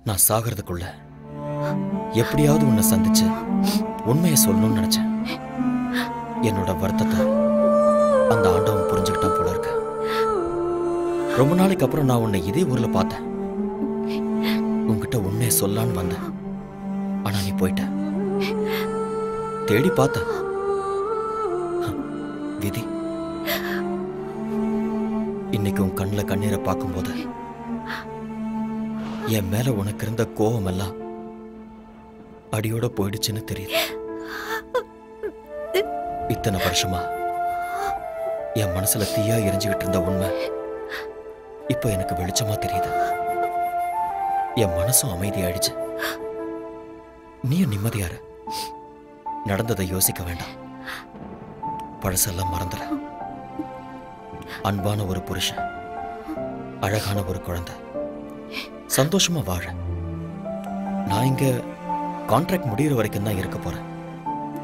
நான் சாகிறதுக்குள்ள எப்படியாவது உன்னை சந்திச்சு உண்மையை சொல்லணும்னு நினைச்சேன். என்னோட வருத்தத்தை அந்த ஆண்டவன் புரிஞ்சுக்கிட்டான் போல இருக்கு. ரொம்ப நாளைக்கு அப்புறம் நான் உன்னை இதே ஊர்ல பார்த்தேன். உன்கிட்ட உண்மையை சொல்லான்னு வந்தேன், ஆனா நீ போயிட்ட. தேடி பார்த்த விதி. இன்னைக்கு உன் கண்ணுல கண்ணீரை பார்க்கும்போது என் மேல உனக்கு இருந்த கோபம் எல்லாம் அடியோட போயிடுச்சுன்னு தெரியுது. இத்தனை வருஷமா என் மனசுல தீயா எரிஞ்சுக்கிட்டு இருந்த உண்மை இப்ப எனக்கு வெளிச்சமா தெரியுது. என் மனசும் அமைதியாயிடுச்சு, நீயும் நிம்மதியாரு. நடந்ததை யோசிக்க வேண்டாம், பழசெல்லாம் மறந்துற. அன்பான ஒரு புருஷன், அழகான ஒரு குழந்தை, சந்தோஷமா வாழ. நான் இங்க கான்ட்ராக்ட் முடிகிற வரைக்கும் தான் இருக்க போறேன்.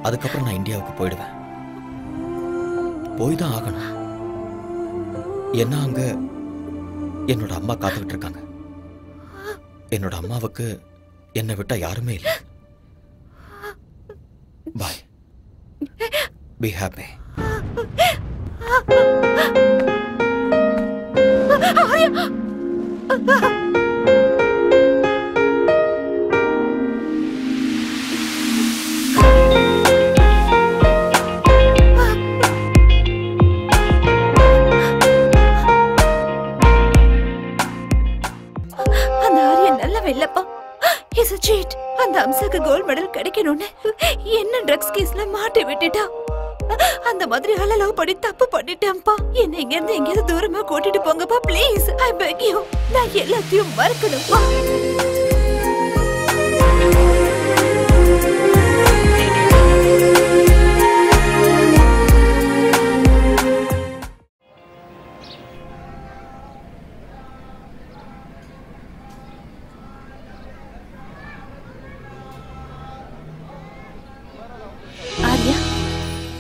அதுக்கப்புறம் நான் இந்தியாவுக்கு போயிடுவேன். போய் தான் ஆகணும். என்ன, அங்க என்னோட அம்மா காத்துக்கிட்டு இருக்காங்க. என்னோட அம்மாவுக்கு என்னை விட்டா யாருமே இல்லை. பாய், பி ஹாப்பி. அந்த அம்சாக்கு கோல்ட் மெடல் கிடைக்கணும்னு என்ன ட்ரக்ஸ் கேஸ்ல மாட்டி விட்டுட்டா. அந்த மாதிரி ஆள லவ் பண்ணி தப்பு பண்ணிட்டேன்ப்பா. என்ன இங்க இருந்து எங்கேயாவது தூரமா கூட்டிட்டு போங்கப்பா ப்ளீஸ். I peg you. நான் எல்லாத்தையும் மறக்கணும்ப்பா.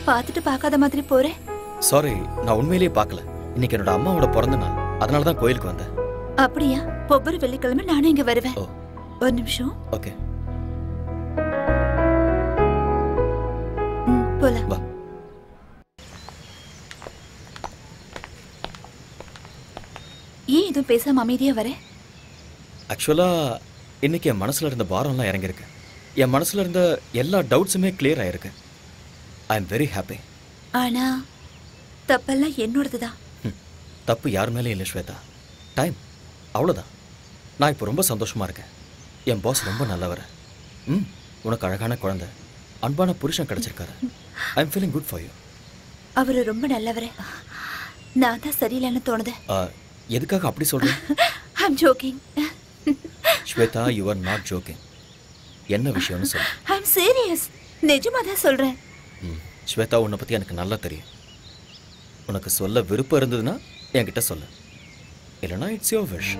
பாத்துட்டு பார்க்காத மாதிரி போறேன். சாரி, நான் உண்மையிலேயே பார்க்கல. இன்னைக்கு என்னோட அம்மாவோட பிறந்த நாள், அதனால தான் கோயிலுக்கு வந்தேன். அப்படியா? ஒவ்வொரு வெள்ளிக்கிழமை நானும் இங்க வருவேன். ஒரு நிமிஷம். ஓகே, போலாம். வா. ஏன் இதுவும் பேசாம அமைதியா வர? ஆக்சுவலா இன்னைக்கு என் மனசுல இருந்த பாரம்லாம் இறங்கிருக்கு. என் மனசுல இருந்த எல்லா டவுட்ஸுமே கிளியர் ஆயிருக்கு. I am very happy. ஆனா தப்பெல்லாம் என்னோடதுதான். தப்பு யார் மேலே இல்லை ஸ்வேதா. டைம், அவ்வளோதான். நான் இப்போ ரொம்ப சந்தோஷமா இருக்கேன். என் பாஸ் ரொம்ப நல்லவர். உனக்கு அழகான குழந்தை, அன்பான புருஷன் கிடைச்சிருக்காரு. I am feeling good for you. அவரு ரொம்ப நல்லவரே. நான் தான் சரியில்லைன்னு தோணுது. எதுக்காக அப்படி சொல்றேன்? I am joking. Swetha, you are not joking. என்ன விஷயம்னு சொல்லு. I am serious. நிஜமா தான் சொல்றேன். ஸ்வேதா, உன்னை பத்தி எனக்கு நல்லா தெரியும். உனக்கு சொல்ல விருப்பம் இருந்ததுன்னா என்கிட்ட சொல்லு, இல்லைன்னா இட்ஸ் யுவர் விஷ்.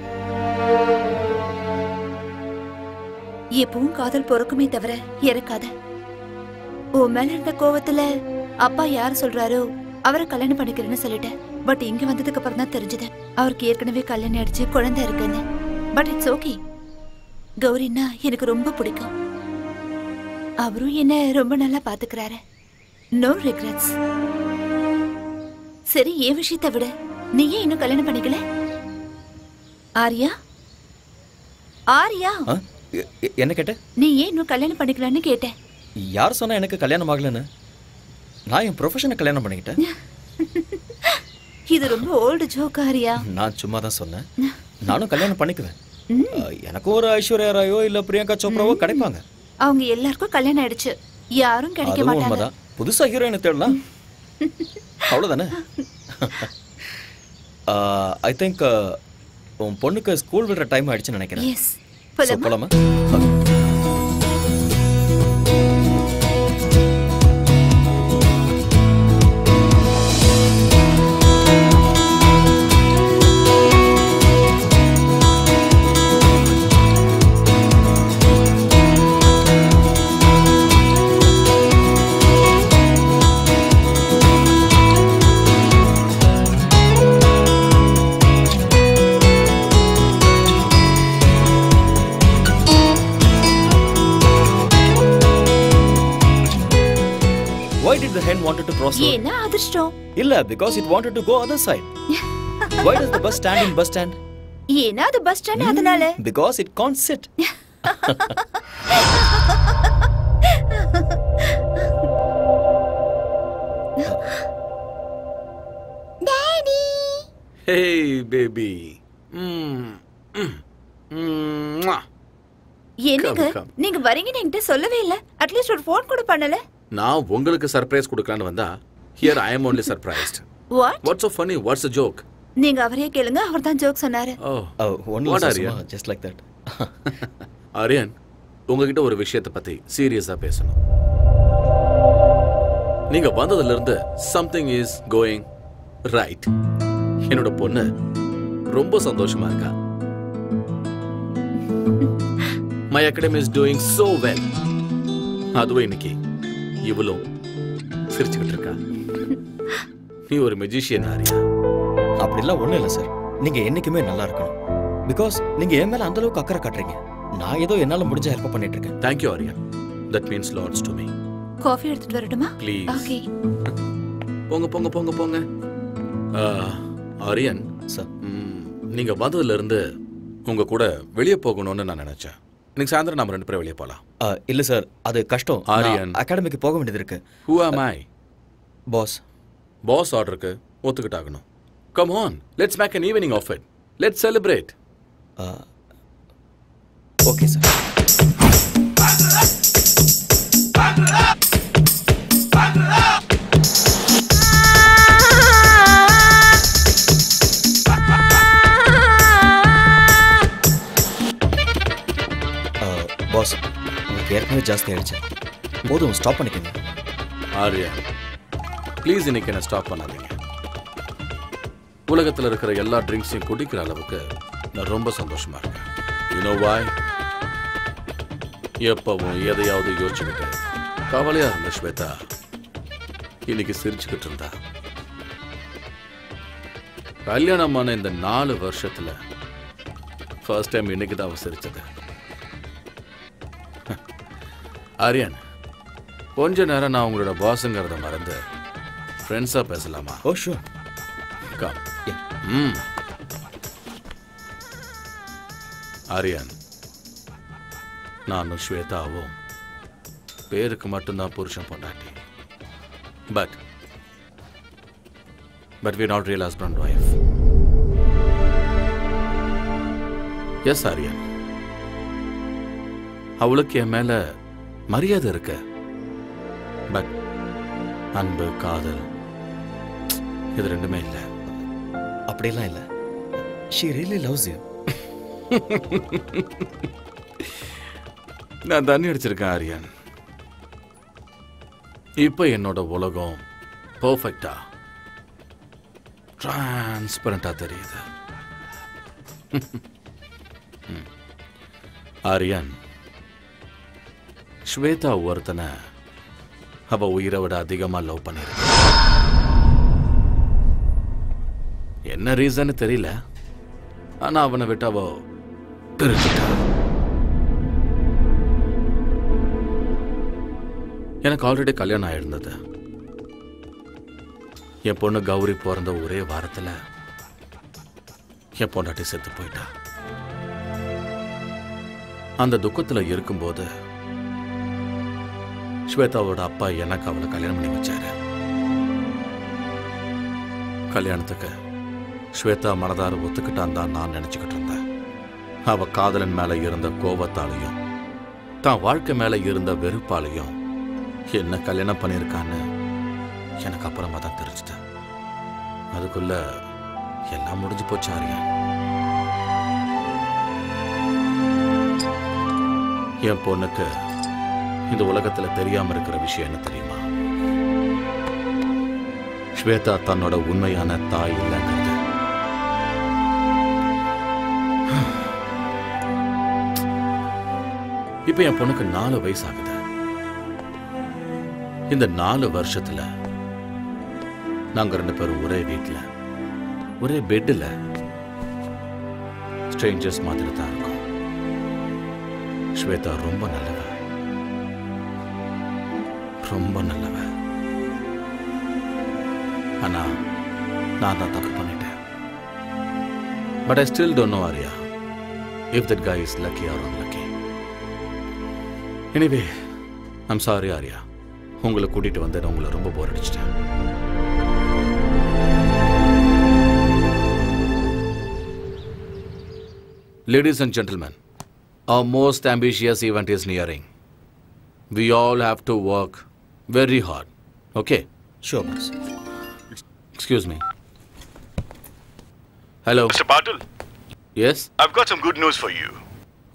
எப்பவும் காதல் பொறுக்குமே தவிர இறக்காத. உன் மேல இருந்த கோவத்துல அப்பா யார் சொல்றாரோ அவரை கல்யாணம் பண்ணிக்கிறேன்னு சொல்லிட்டேன். பட் இங்க வந்ததுக்கு அப்புறம் தான் தெரிஞ்சது அவருக்கு ஏற்கனவே கல்யாணம் ஆயிடுச்சு, குழந்தை இருக்குன்னு. But it's okay. கௌரின்னா எனக்கு ரொம்ப பிடிக்கும். அவரும் என்ன ரொம்ப நல்லா பாத்துக்கிறாரு. No regrets. சரி, என் விஷயத்தை விட நீ ஏன் இன்னும் கல்யாணம் பண்ணிக்கல? ஆரியா, ஆரியா, என்ன கேட்ட? நீ ஏன் இன்னும் கல்யாணம் பண்ணிக்கலான்னு கேட்டேன். யார் சொன்னா எனக்கு கல்யாணம் ஆகலன்னு? நான் என் ப்ரொஃபஷனை கல்யாணம் பண்ணிக்கிட்டேன். இது ரொம்ப ஓல்டு ஜோக் ஆரியா. நான் சும்மா தான் சொன்னேன். நானும் கல்யாணம் பண்ணிக்குவேன். எனக்கும் ஒரு ஐஸ்வர்யா ராயோ இல்ல பிரியங்கா சோப்ராவோ கிடைப்பாங்க. அவங்க எல்லாருக்கும் கல்யாணம் ஆயிடுச்சு, யாரும் கிடைக்க அதுவும் மாட்டாங்க. உண்மைதான். புதுசா ஹீரோயினை தேடலாம், அவ்வளவுதானே? ஐ திங்க் உன் பொண்ணுக்கு ஸ்கூல் விடுற டைம் ஆயிடுச்சுன்னு நினைக்கிறேன். எஸ், So, போலாமா? Why did the hen wanted to cross road? ஏன்னா அதிர்ஷ்டம். இல்ல, because it wanted to go other side. Why does the bus stand in bus stand? ஏன்னா அது பஸ் ஸ்டாண்ட், அதனால. Because it can't sit. Daddy. Hey baby. என்னங்க Come. நீங்க வரீங்கன்னு என்கிட்ட சொல்லவே இல்ல. அட்லீஸ்ட் ஒரு ஃபோன் கூட பண்ணல. நான் உங்களுக்கு சர்ப்ரைஸ் கொடுக்கலான்னு வந்தா here I am only surprised. What? What's so funny? What's the joke? நீங்க அவரே கேளுங்க, அவர் தான் ஜோக் சொன்னாரு. What are you? Just like that. Aryan, உங்ககிட்ட ஒரு விஷயத்தை பத்தி சீரியஸா பேசணும். நீங்க வந்ததுல இருந்து something is going right. என்னோட பொண்ணு ரொம்ப சந்தோஷமா இருக்கா. My academy is doing so well. அதுவும் இன்னைக்கு இவ்வளோ சிரிச்சுக்கிட்டு இருக்கா. நீ ஒரு மெஜிஷியன் ஆரியா. அப்படிலாம் ஒண்ணும் இல்ல சார். நீங்க என்னைக்குமே நல்லா இருக்கணும். பிகாஸ் நீங்க என் மேல அந்த அளவுக்கு அக்கறை காட்டுறீங்க. நான் ஏதோ என்னால முடிஞ்ச ஹெல்ப் பண்ணிட்டு இருக்கேன். Thank you Arya. That means lots to me. Coffee எடுத்துட்டு வரட்டுமா? Please. ஓகே. போங்க போங்க போங்க போங்க. ஆரியன் சார், நீங்க வந்ததுல இருந்து உங்க கூட வெளியே போகணும்னு நான் நினைச்சேன். இன்னைக்கு சாயந்தரம் நாம ரெண்டு பேரும் வெளியே போலாம். இல்ல சார், அது கஷ்டம். ஆரியன், அகாடமிக்கு போக வேண்டியது இருக்கு. Who am I? Boss. Boss ஆர்டருக்கு ஒத்துக்கிட்டாகணும். Come on, let's make an evening of it. Let's celebrate. Okay, sir. Boss, உங்களுக்கு ஏற்கனவே ஜாஸ்தி ஆயிடுச்சு. போதும், ஸ்டாப் பண்ணிக்கோங்க. ஆரியா, ப்ளீஸ் இன்னைக்கு என்ன ஸ்டாப் பண்ணாதீங்க. உலகத்தில் இருக்கிற எல்லா ட்ரிங்க்ஸையும் குடிக்கிற அளவுக்கு நான் ரொம்ப சந்தோஷமா இருக்கேன். You know why? எப்பவும் எதையாவது யோசிச்சுக்கிட்டு கவலையா இருந்த ஸ்வேதா இன்னைக்கு சிரிச்சுக்கிட்டு இருந்தா. கல்யாணமான இந்த 4 வருஷத்துல ஃபர்ஸ்ட் டைம் இன்னைக்கு தான் அவ சிரிச்சது. ஆரியன், கொஞ்ச நேரம் நான் உங்களோட பாஸுங்கிறத மறந்து ஃப்ரெண்ட்ஸா பேசலாமா? ஓ ஷூர். கம். ஆரியன், நானும் ஸ்வேதாவும் பேருக்கு மட்டும்தான் புருஷன் பொண்டாட்டி. But we're not real husband and wife. Yes Aryan, அவளுக்கு என் மேல மரியாதை இருக்கு. பட் அன்பு, காதல் இது ரெண்டுமே இல்லை. அப்படியெல்லாம் இல்லை. She really loves you. நான் தண்ணி அடிச்சிருக்கேன் ஆரியன். இப்ப என்னோட உலகம் பர்ஃபெக்டா டிரான்ஸ்பரண்டா தெரியுது. ஆரியன், ஸ்வேதா ஒருத்தனை அவ உயிரை விட அதிகமா லவ் பண்ணிருக்க. என்ன ரீசன் தெரியல, ஆனா அவனை விட்டு அவ பிரிச்சுட்டா. எனக்கு ஆல்ரெடி கல்யாணம் ஆயிருந்தது. என் பொண்ணு கௌரி பிறந்த ஒரே வாரத்துல என் பொண்டாட்டி செத்து போயிட்டா. அந்த துக்கத்துல இருக்கும்போது ஸ்வேதாவோட அப்பா எனக்கு அவளை கல்யாணம் பண்ணி வச்சாரு. கல்யாணத்துக்கு ஸ்வேதா மனதார ஒத்துக்கிட்டான் தான் நான் நினைச்சுக்கிட்டு இருந்தேன். அவ காதலன் மேல இருந்த கோபத்தாலையும் தான் வாழ்க்கை மேல இருந்த வெறுப்பாலையும் என்ன கல்யாணம் பண்ணியிருக்கான்னு எனக்கு அப்புறமா தான் தெரிஞ்சுட்டேன். அதுக்குள்ள எல்லாம் முடிஞ்சு போச்சு ஆரியா. என் பொண்ணுக்கு இந்த உலகத்துல தெரியாம இருக்கிற விஷயம் என்ன தெரியுமா? ஸ்வேதா தன்னோட உண்மையான தாய் இல்லைங்கிறது. இப்ப என் பொண்ணுக்கு 4 வயசு ஆகுது. இந்த 4 வருஷத்துல நாங்க 2 பேரும் ஒரே வீட்டுல ஒரே பெட்ல ஸ்ட்ரேஞ்சர்ஸ் மாதிரி தான் இருக்கோம். ஸ்வேதா ரொம்ப நல்லவ, ரொம்ப நல்லவ. ஆனா நான் தான் தப்பு பண்ணிட்டேன். But I still don't know Arya if that guy is lucky or unlucky. Anyway I'm sorry Arya, உங்களை கூட்டிட்டு வந்தேன் உங்களை ரொம்ப போர் அடிச்சிட்டேன். Ladies and gentlemen, our most ambitious event is nearing. We all have to work very hard. Okay? Sure, boss. Excuse me. Hello. Mr. Patil? Yes? I've got some good news for you.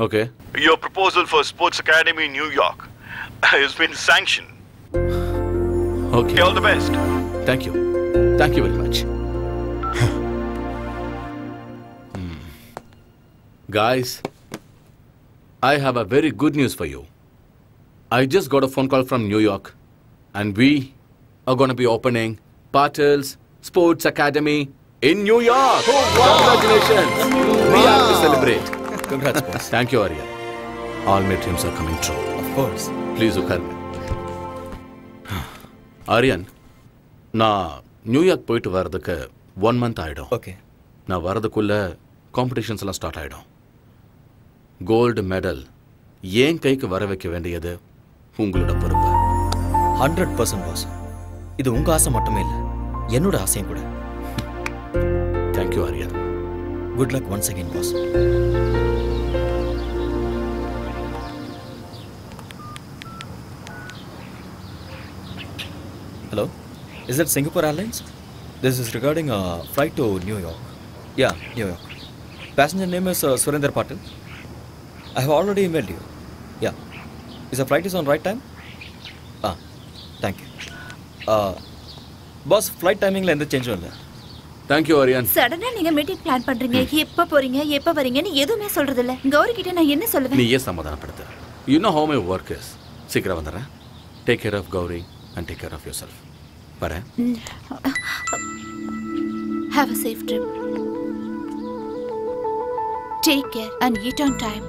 Okay. Your proposal for Sports Academy in New York has been sanctioned. Okay. All the best. Thank you. Thank you very much. Guys, I have a very good news for you. I just got a phone call from New York, and we are going to be opening Patil's Sports Academy in New York. Oh, wow. Congratulations. We have to celebrate. Congrats, boss. Thank you, Arya. All my dreams are coming true. Of course. Please look at me. Aryan, நான் New York போயிட்டு வர்றதுக்கு 1 month ஆயிடும். Okay. நான் வர்றதுக்குள்ள competitions எல்லாம் start ஆயிடும். Gold medal ஏன் கைக்கு வர வைக்க வேண்டியது உங்களோட பொறுப்பு. 100% பாஸ். இது உங்க ஆசை மட்டுமே இல்லை, என்னோட ஆசையும் கூட. Thank you Aryan. Good luck once again boss. Hello, is that Singapore Airlines? This is regarding a flight to New York. Yeah, New York. Passenger name is Surinder Patil. I have already emailed you. Yeah. Is the flight is on right time? Thank you. Boss, flight timing la endha change illa. Thank you, Aryan. சடனா நீங்க meeting plan பண்றீங்க, எப்ப போறீங்க எப்ப வரீங்கன்னு எதுவுமே சொல்றது இல்ல. கௌரி கிட்ட நான் என்ன சொல்லுவேன்? நீயே சமாதானப்படுத்து. You know how my work is. சீக்கிரம் வந்துறேன். Take care of Gauri and take care of yourself. வரேன். Have a safe trip. Take care and eat on time.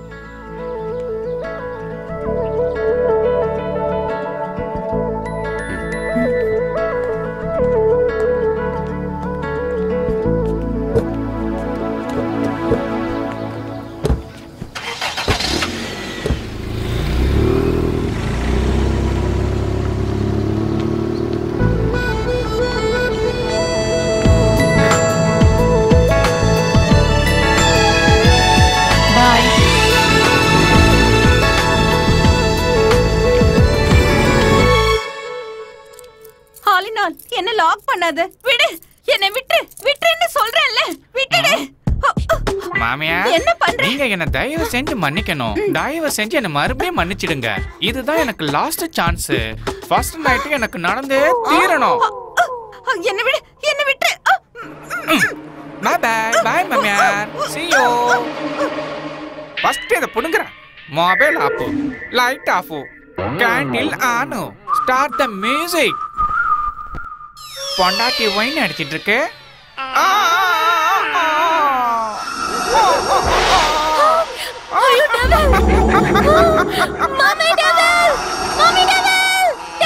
என்ன லாக் பண்ணாத, விடு, என்னை விட்டுன்னு சொல்றேன்ல, விட்டுடு. மாமியா என்ன பண்ற? நீங்க என்ன தயவு செஞ்சு மன்னிக்கணும். தயவு செஞ்சு என்ன மறுபடியும் மன்னிச்சிடுங்க. இதுதான் எனக்கு லாஸ்ட் சான்ஸ். ஃபர்ஸ்ட் நைட் எனக்கு நடந்தே தீரணும். என்ன விடு, என்ன விட்டு. பை பை பை மாமியா. see you. ஃபர்ஸ்ட் இத புடுங்கறேன். Mobile off, light off, candle on, start the music. பொண்டாட்டி வைன் அடிச்சிட்டு இருக்கு.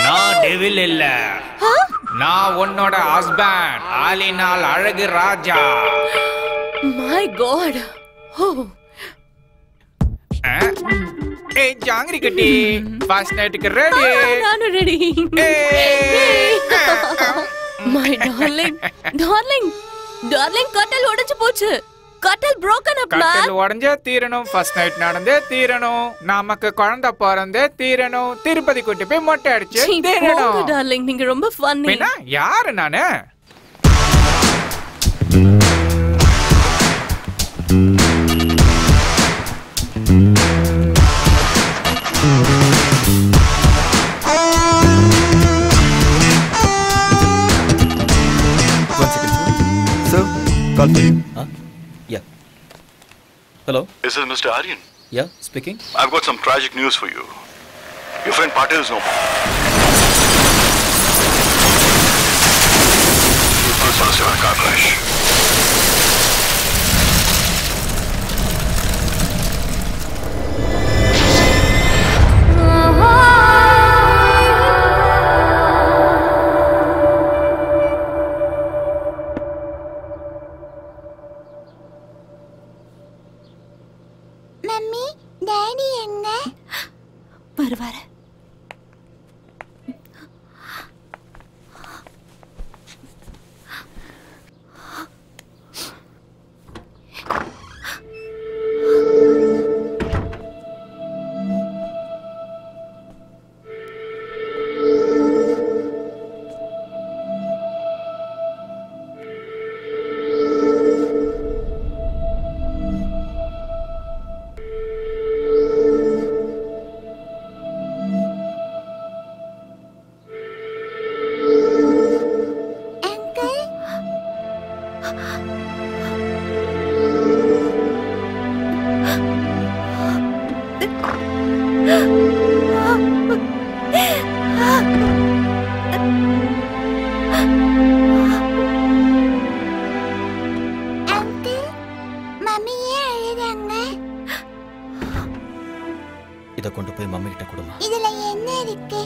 நான் டெவில் இல்ல, நான் உன்னோட ஹஸ்பண்ட், ஆலினால் அழகு ராஜா. My God. ஏய் ஜாங்கிரி கட்டி, ஃபர்ஸ்ட் நைட்டுக்கு ரெடி? நானும் ready. My darling, darling, darling, கட்டல் உடைஞ்சு போச்சு. கட்டல் broken up man. கட்டல் உடைஞ்சே தீரணும். ஃபர்ஸ்ட் நைட் நடந்தே தீரணும். நமக்கு குழந்தை பிறந்தே தீரணும். திருப்பதி கூட்டி போய் மொட்டை அடிச்சு தீரணும். டார்லிங், நீங்க ரொம்ப ஃபன்னி. என்ன யாரு நானு? Call for you. Yeah. Hello? This is Mr. Aryan. Yeah, speaking. I've got some tragic news for you. Your friend Patel is no more. First one is your car crash. Mummy, daddy எங்க? வருவாரு. இதை கொண்டு போய் mummy கிட்ட கொடுமா. இதுல என்ன இருக்கு?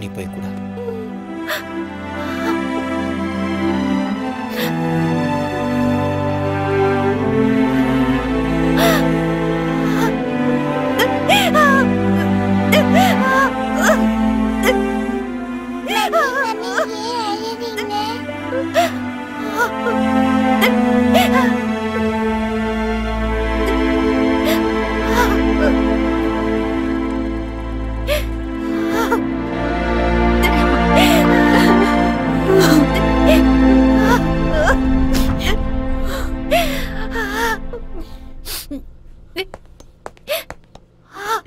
நீ போய் கூட.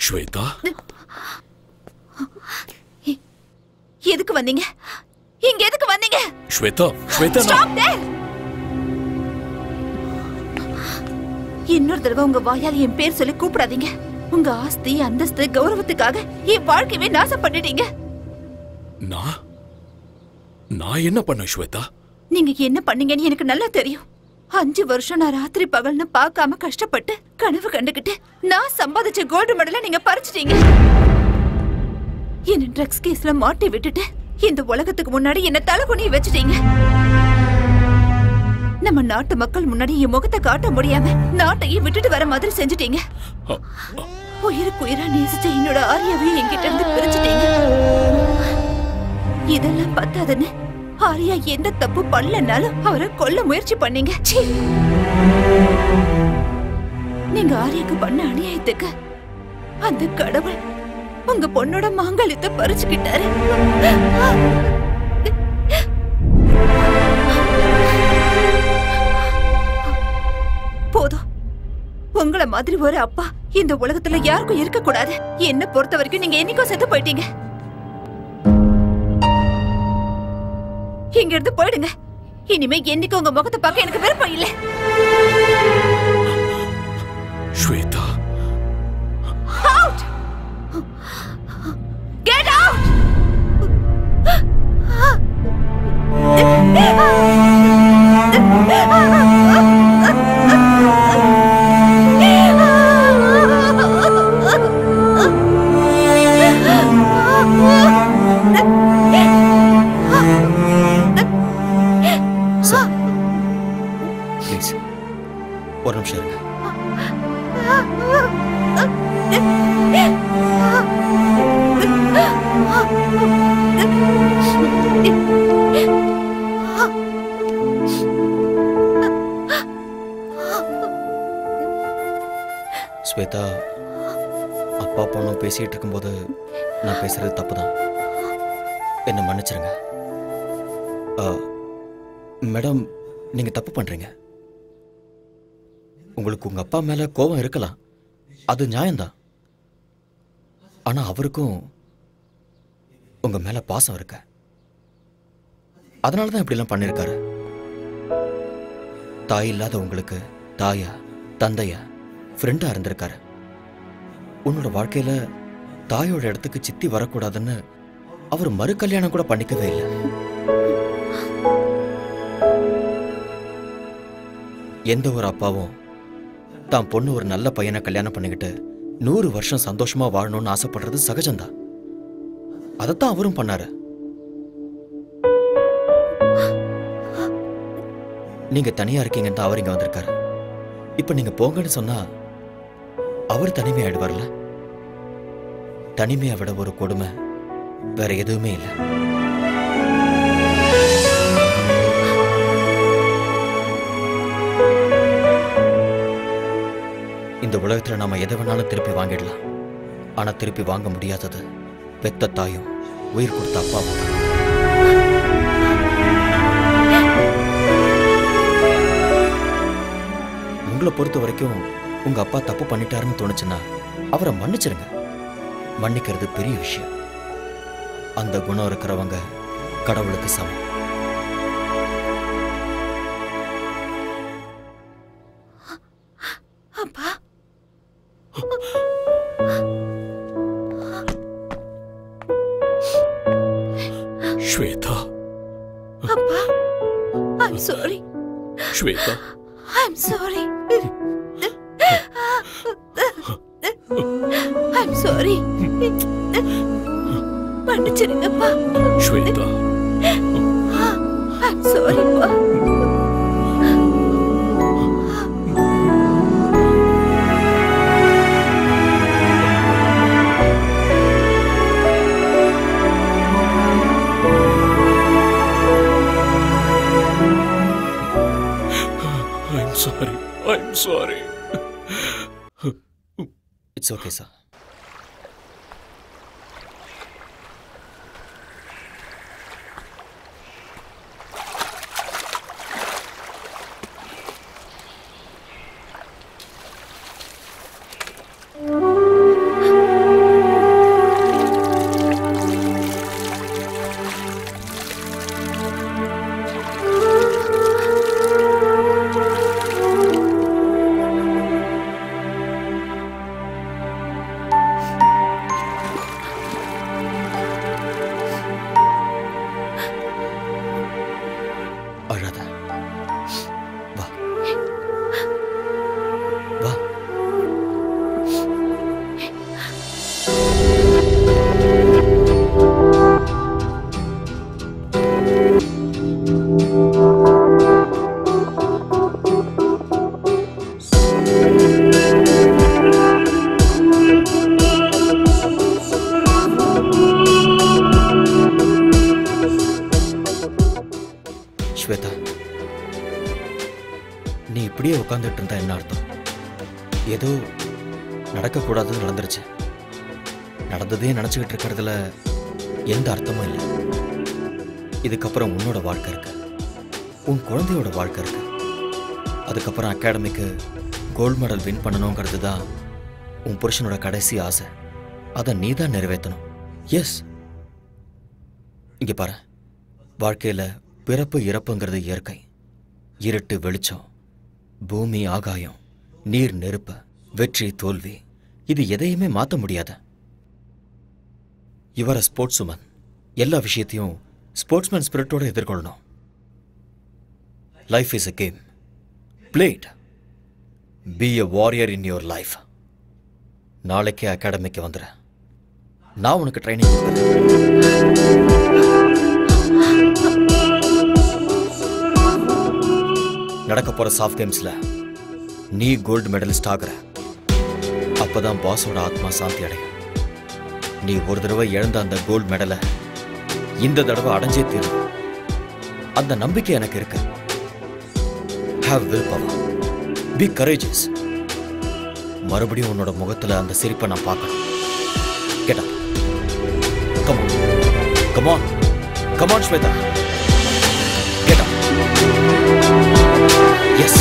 ஸ்வேதா, எதுக்கு வந்தீங்க? இங்க எதுக்கு வந்தீங்க? Shweta, Shweta, Stop there! இன்னொரு தடவை உங்க வாயால என் பேர் சொல்லி கூப்பிடாதீங்க. உங்க ஆஸ்தி, அந்தஸ்து, கௌரவத்துக்காக என் வாழ்க்கையவே நாசம் பண்ணிட்டீங்க. நான் என்ன பண்ண ஸ்வேதா? நீங்க என்ன பண்ணீங்கன்னு எனக்கு நல்லா தெரியும். 5 வருஷம் நான் ராத்திரி பகல்னு பார்க்காம கஷ்டப்பட்டு கனவு கண்டுகிட்டு நான் சம்பாதிச்ச கோல்டு மெடலை நீங்க பறிச்சிட்டீங்க. என்ன ட்ரக்ஸ் கேஸ்ல மாட்டி விட்டுட்டு இந்த உலகத்துக்கு முன்னாடி என்ன தலைகுனி வச்சுட்டீங்க. நம்ம நாட்டு மக்கள் முன்னாடி என் முகத்தை காட்ட முடியாம நாட்டையே விட்டுட்டு வர மாதிரி செஞ்சுட்டீங்க. உயிருக்கு உயிரா நேசிச்ச என்னோட ஆரியாவையும் என்கிட்ட இருந்து பிரிச்சுட்டீங்க. இதெல்லாம் பத்தாதுன்னு ஆரியா எந்த தப்பு பண்ணலனாலும் அவரை கொல்ல முயற்சி பண்ணீங்க. நீங்க ஆரியாக்கு பண்ண அநியாயத்துக்கு அந்த கடவுள் உங்க பொண்ணோட மாங்கல்யத்தை பறிச்சுக்கிட்டாரு. போதும், உங்கள மாதிரி ஒரு அப்பா இந்த உலகத்துல யாருக்கும் இருக்க கூடாது. என்ன பொறுத்த வரைக்கும் நீங்க என்னைக்கோ செத்து போயிட்டீங்க. இங்க இருந்து போயிடுங்க. இனிமே என்னைக்கு உங்க முகத்தை பார்க்க எனக்கு விருப்பம் இல்ல. Shweta, Out! Get out! Please ஒரு நிமிஷம் இருங்க. ஸ்வேதா, அப்பா பொண்ணும் பேசிட்டு இருக்கும்போது நான் பேசுறது தப்புதான். என்ன மன்னிச்சிருங்க. மேடம், நீங்க தப்பு பண்றீங்க. உங்களுக்கு உங்க அப்பா மேல கோபம் இருக்கலாம், அது நியாயம்தான். ஆனா அவருக்கும் உங்க மேல பாசம் இருக்க, அதனாலதான் இப்படிலாம் பண்ணிருக்காரு. தாய் இல்லாத உங்களுக்கு தாயா, தந்தையா, ஃப்ரெண்டா இருந்திருக்காரு. உன்னோட வாழ்க்கையில தாயோட இடத்துக்கு சித்தி வரக்கூடாதுன்னு அவர் மறு கல்யாணம் கூட பண்ணிக்கவே இல்லை. எந்த ஒரு அப்பாவும் தான் பொண்ணு ஒரு நல்ல பையனை கல்யாணம் பண்ணிக்கிட்டு 100 வருஷம் சந்தோஷமா வாழணும்னு ஆசைப்படுறது சகஜம்தான். அதைத்தான் அவரும் பண்ணாரு. நீங்க தனியா இருக்கீங்கன்னு அவர் இங்க வந்திருக்காரு. இப்ப நீங்க போங்கன்னு சொன்னா அவர் தனிமை ஆயிடுவார்ல. தனிமையை விட ஒரு கொடுமை வேற எதுவுமே இல்லை. இந்த உலகத்துல நாம எதை வேணாலும் திருப்பி வாங்கிடலாம். ஆனா திருப்பி வாங்க முடியாதது பெத்த தாயும் உயிர் கொடுத்த அப்பாவும் தான். உங்களை பொறுத்த வரைக்கும் உங்க அப்பா தப்பு பண்ணிட்டாருன்னு தோணுச்சுன்னா அவரை மன்னிச்சிருங்க. மன்னிக்கிறது பெரிய விஷயம். அந்த குணம் இருக்கிறவங்க கடவுளுக்கு சமம். அப்பா, ஸ்வேதா. அப்பா, I'm sorry. Shweta, I'm sorry. I'm sorry. மன்னிச்சிருங்கப்பா. Shweta. I'm sorry, பா. I'm sorry. I'm sorry. It's okay, sir. Shweta, நீ இப்படியே உட்காந்துட்டு இருந்தா என்ன அர்த்தம்? ஏதோ நடக்கக்கூடாதுன்னு நடந்துருச்சு. நடந்ததே நினைச்சுக்கிட்டு இருக்கிறதுல எந்த அர்த்தமும் இல்லை. இதுக்கப்புறம் உன்னோட வாழ்க்கை இருக்கு, உன் குழந்தையோட வாழ்க்கை இருக்கு, அதுக்கப்புறம் அகாடமிக்கு கோல்ட் மெடல் வின் பண்ணணுங்கிறது தான் உன் புருஷனோட கடைசி ஆசை. அதை நீ தான் நிறைவேற்றணும். எஸ், இங்க பாரு, வாழ்க்கையில பிறப்பு இறப்புங்கிறது இயற்கை. இருட்டு வெளிச்சம், பூமி ஆகாயம், நீர் நெருப்பு, வெற்றி தோல்வி, இது எதையுமே மாற்ற முடியாத. இவர ஸ்போர்ட்ஸ் உமன். எல்லா விஷயத்தையும் ஸ்போர்ட்ஸ்மேன் ஸ்பிரிட்டோட எதிர்கொள்ளணும். Life is a game. Play it. Be a warrior in your life. நாளைக்கே அகாடமிக்கு வந்துரு. நான் உனக்கு ட்ரைனிங் நடக்க போற சாஃப்ட் கேம்ஸ்ல நீ கோல்டு மெடலிஸ்ட் ஆகுற. அப்பதான் பாஸோட ஆத்மா சாந்தி அடையும். நீ ஒரு தடவை இழந்த அந்த கோல்டு மெடலை இந்த தடவை அடைஞ்சே தீரும். அந்த நம்பிக்கை எனக்கு இருக்கு. Have willpower. Be courageous. மறுபடியும் உன்னோட முகத்துல அந்த சிரிப்பை நான் பார்க்கணும். Get up. Come on. Come on. Come on, Shweta. Get up. Yes.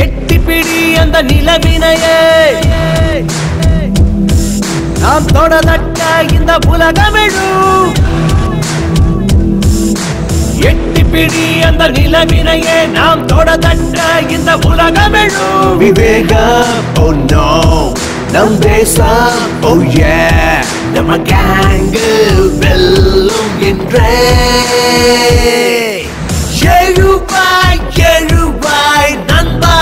எட்டிப்பிடி அந்த நிலவினையே நாம் தொடதட்ட இந்த உலகமெழும். எட்டிப்பிடி அந்த நிலவினையே நாம் தொடதட்ட இந்த உலகமெழும். விவேகம், oh no, நம் தேசம், oh yeah, நம்ம கேங்கு வெல்லும் என்றே. எழுவாய் எழுவாய் நண்பா,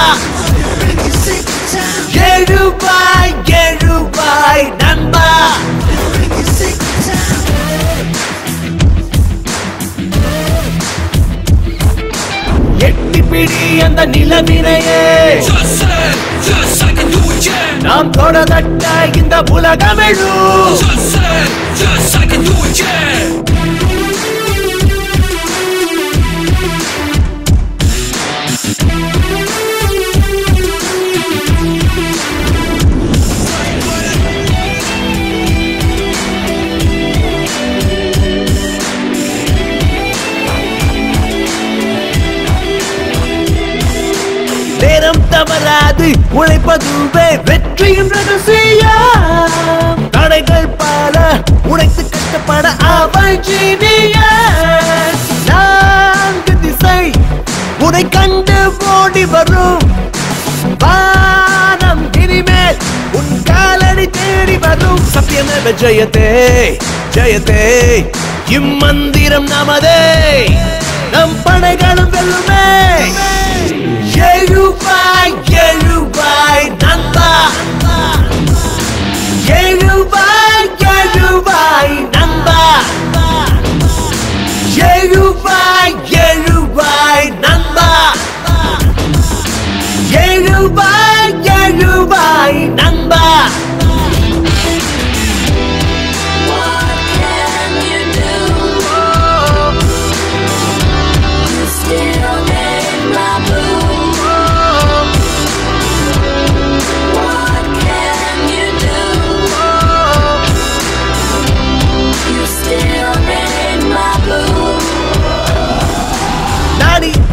எழுவாய் எழுவாய் நண்பா. எட்டிப்பிடி அந்த நிலவினையே நாம் தொடதட்ட இந்த உலகமெழும். நேரம் தவறாது உழைப்பதுவே வெற்றியின் ரகசியம். தடைகள் பல உடைத்து கஷ்டப்பட அவள் ஜீனியஸ். நான்கு திசை உடை கண்டு ஓடி வரும். வானம் இனிமேல் உன் காலடி தேடி வரும். சத்தியமே ஜெயத்தே ஜெயத்தே, இம்மந்திரம் நமதே, நம் படைகளும் வெல்லுமே. எழுவாய் எழுவாய் நண்பா, எழுவாய் எழுவாய் நண்பா, எழுவாய் எழுவாய் நண்பா, எழுவாய் எழுவாய் நண்பா.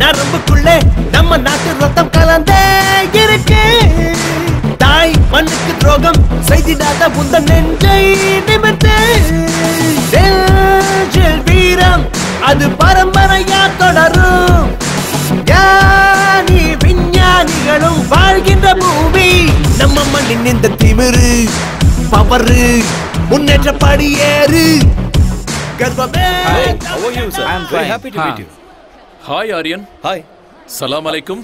நரம்புக்குள்ளே நம்ம நாட்டு ரத்தம் கலந்தே இருக்கு. தாய் மண்ணுக்கு துரோகம் செய்திடாத உந்த நெஞ்சை நிமிர்த்து. வீரம் அது பரம்பரையா தொடரும். ஞானி விஞ்ஞானிகளும் வாழ்கின்ற பூமி நம்ம மண்ணின் இந்த திமிரு பவரு முன்னேற்ற படியேறு. கர்வமே. Hi, how are you, sir? I am very happy to meet you. हाय आर्यन. हाय. सलाम अलैकुम.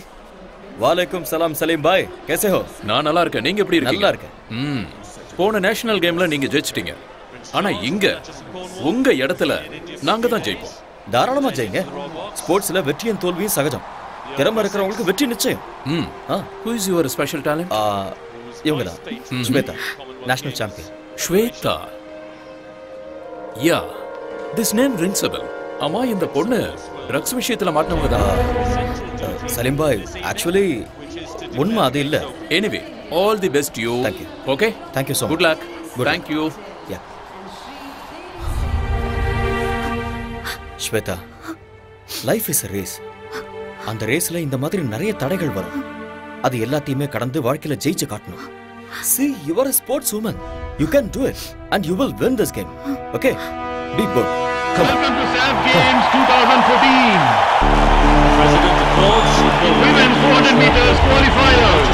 वालेकुम सलाम सलीम भाई. कैसे हो? நான் நல்லா இருக்கேன். நீங்க எப்படி இருக்கீங்க? நல்லா இருக்கேன். போன நேஷனல் கேம்ல நீங்க ஜெயிச்சிட்டீங்க. ஆனா இங்க உங்க இடத்துல நாங்க தான் ஜெயிப்போம். தாராளமா ஜெயிங்க. ஸ்போர்ட்ஸ்ல வெற்றியும் தோல்வியும் சகஜம். திறமை இருக்கிறவங்களுக்கு வெற்றி நிச்சயம். Who is your special talent? இவங்க தான் Shweta, national champion. Shweta. Yeah, this name rings a bell. அம்மா இந்த பொண்ணு ட்ரக்ஸ் விஷயத்துல மாட்டனவங்க தான். சலீம் பாய், ஆக்சுவலி உண்மை அது இல்ல. Anyway All the best to you. Thank you. Okay? Thank you so much. Good luck. Good Thank you. Yeah. Shweta, life is a race. அந்த ரேஸ்ல இந்த மாதிரி நிறைய தடைகள் வரும். அது எல்லாத்தையுமே கடந்து வாழ்க்கையில ஜெயிச்சு காட்டணும். See, you are a sportswoman. You can do it and you will win this game. Okay? Be good. Come on. Welcome to SAF Games 2014. President applauds the Women's 400 meters qualifiers.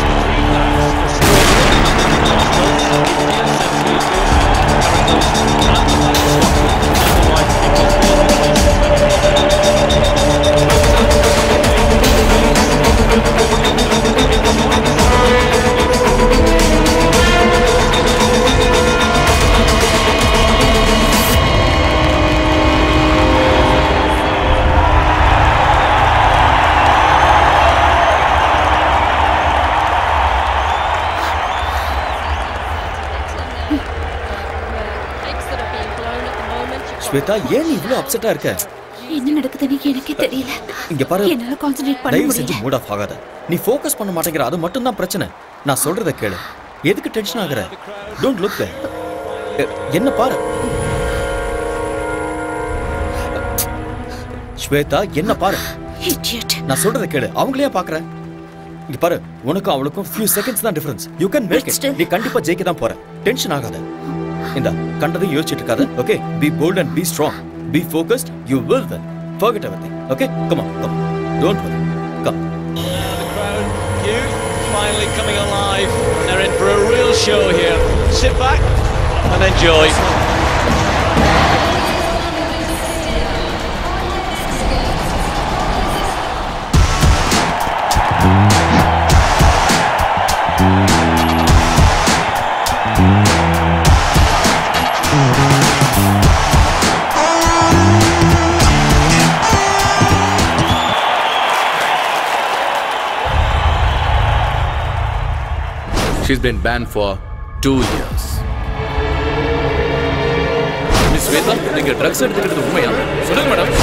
Shweta, ஏன் நீ இவ்ளோ அப்செட்டா இருக்க? என்ன நடக்குதுன்னு எனக்கே தெரியல. இங்க பாரு, என்னால கான்சென்ட்ரேட் பண்ண தயவு செஞ்சு முடியல. மூட் ஆஃப் ஆகாத. நீ ஃபோக்கஸ் பண்ண மாட்டேங்கிற, அது மட்டும் தான் பிரச்சனை. நான் சொல்றத கேளு. எதுக்கு டென்ஷன் ஆகுற? Don't look there. என்ன பாரு. ஸ்வேதா, என்ன பாரு. Idiot. நான் சொல்றத கேளு. அவங்களே பாக்குற. இங்க பாரு, உனக்கும் அவளுக்கும் few seconds தான் difference. You can make it. நீ கண்டிப்பா ஜெயிக்க தான் போற. டென்ஷன் ஆகாத. இந்த கண்டதையும் யோசிச்சுட்டு இருக்காத. Okay? Be bold and be strong. Be focused. You will win. Forget everything. Okay? Come on. Come on. Don't worry. Come. The crowd, youth, finally coming alive. And they're in for a real show here. Sit back and enjoy. She's been banned for 2 years. Miss Sweta, நீங்க drugs எடுத்துக்கிறது உண்மையா? சொல்லுங்க madam.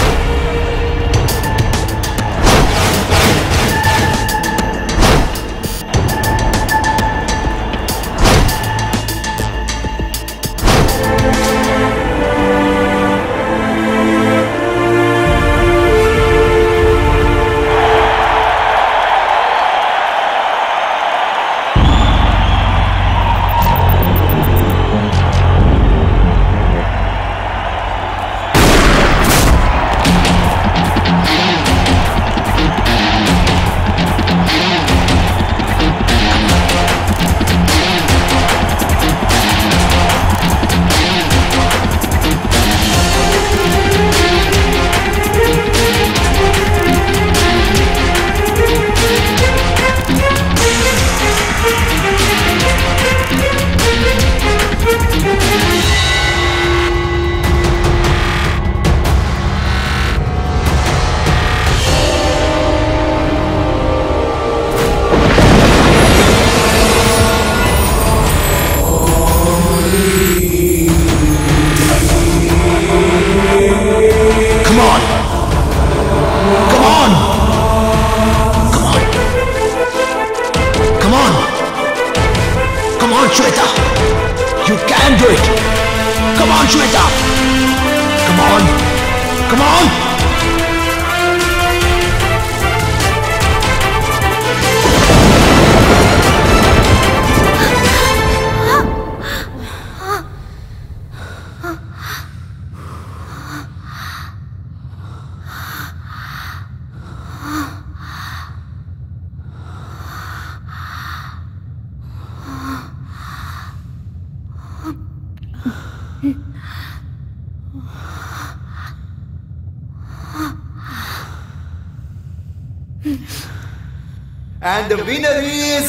And the winner is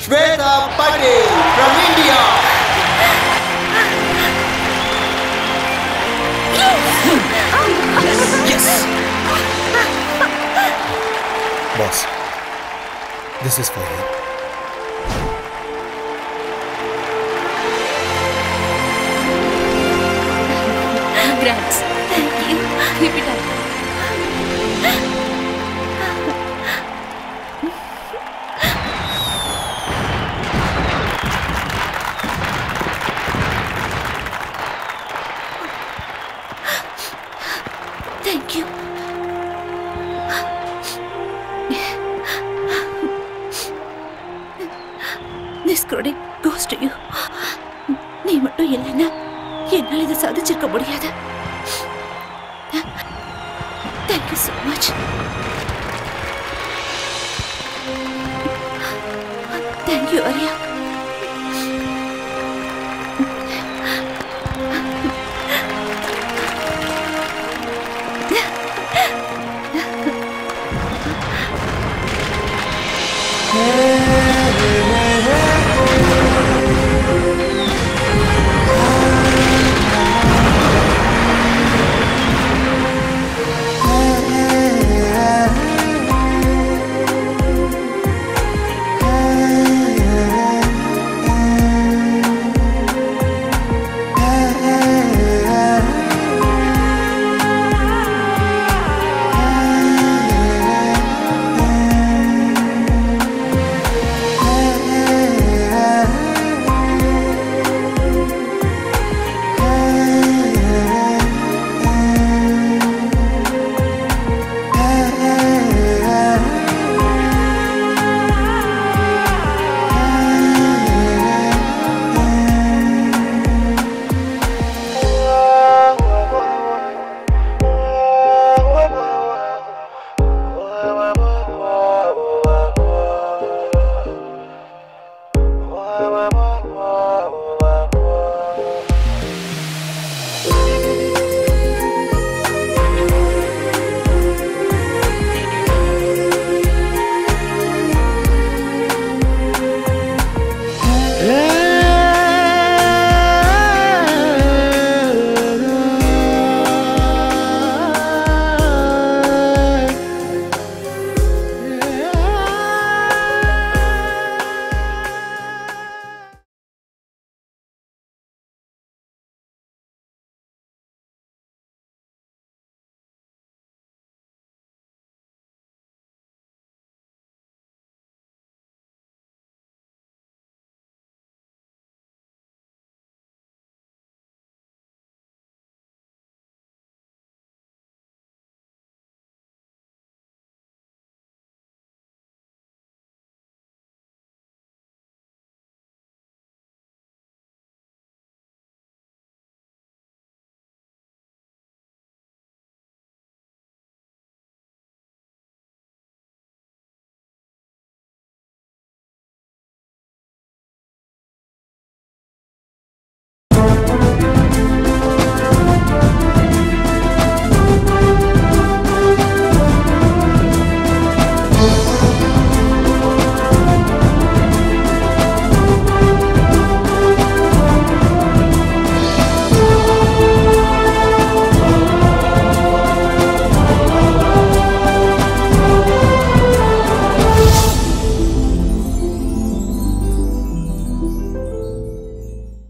Shweta Patel from India. Yes. Boss, this is for you. Congrats. Thank you. Keep it up. credit goes to you. நீ மட்டும் இல்லைன்னா என்னால் இதை சாதிச்சிருக்க முடியாது. Thank you so much. Thank you, Arya.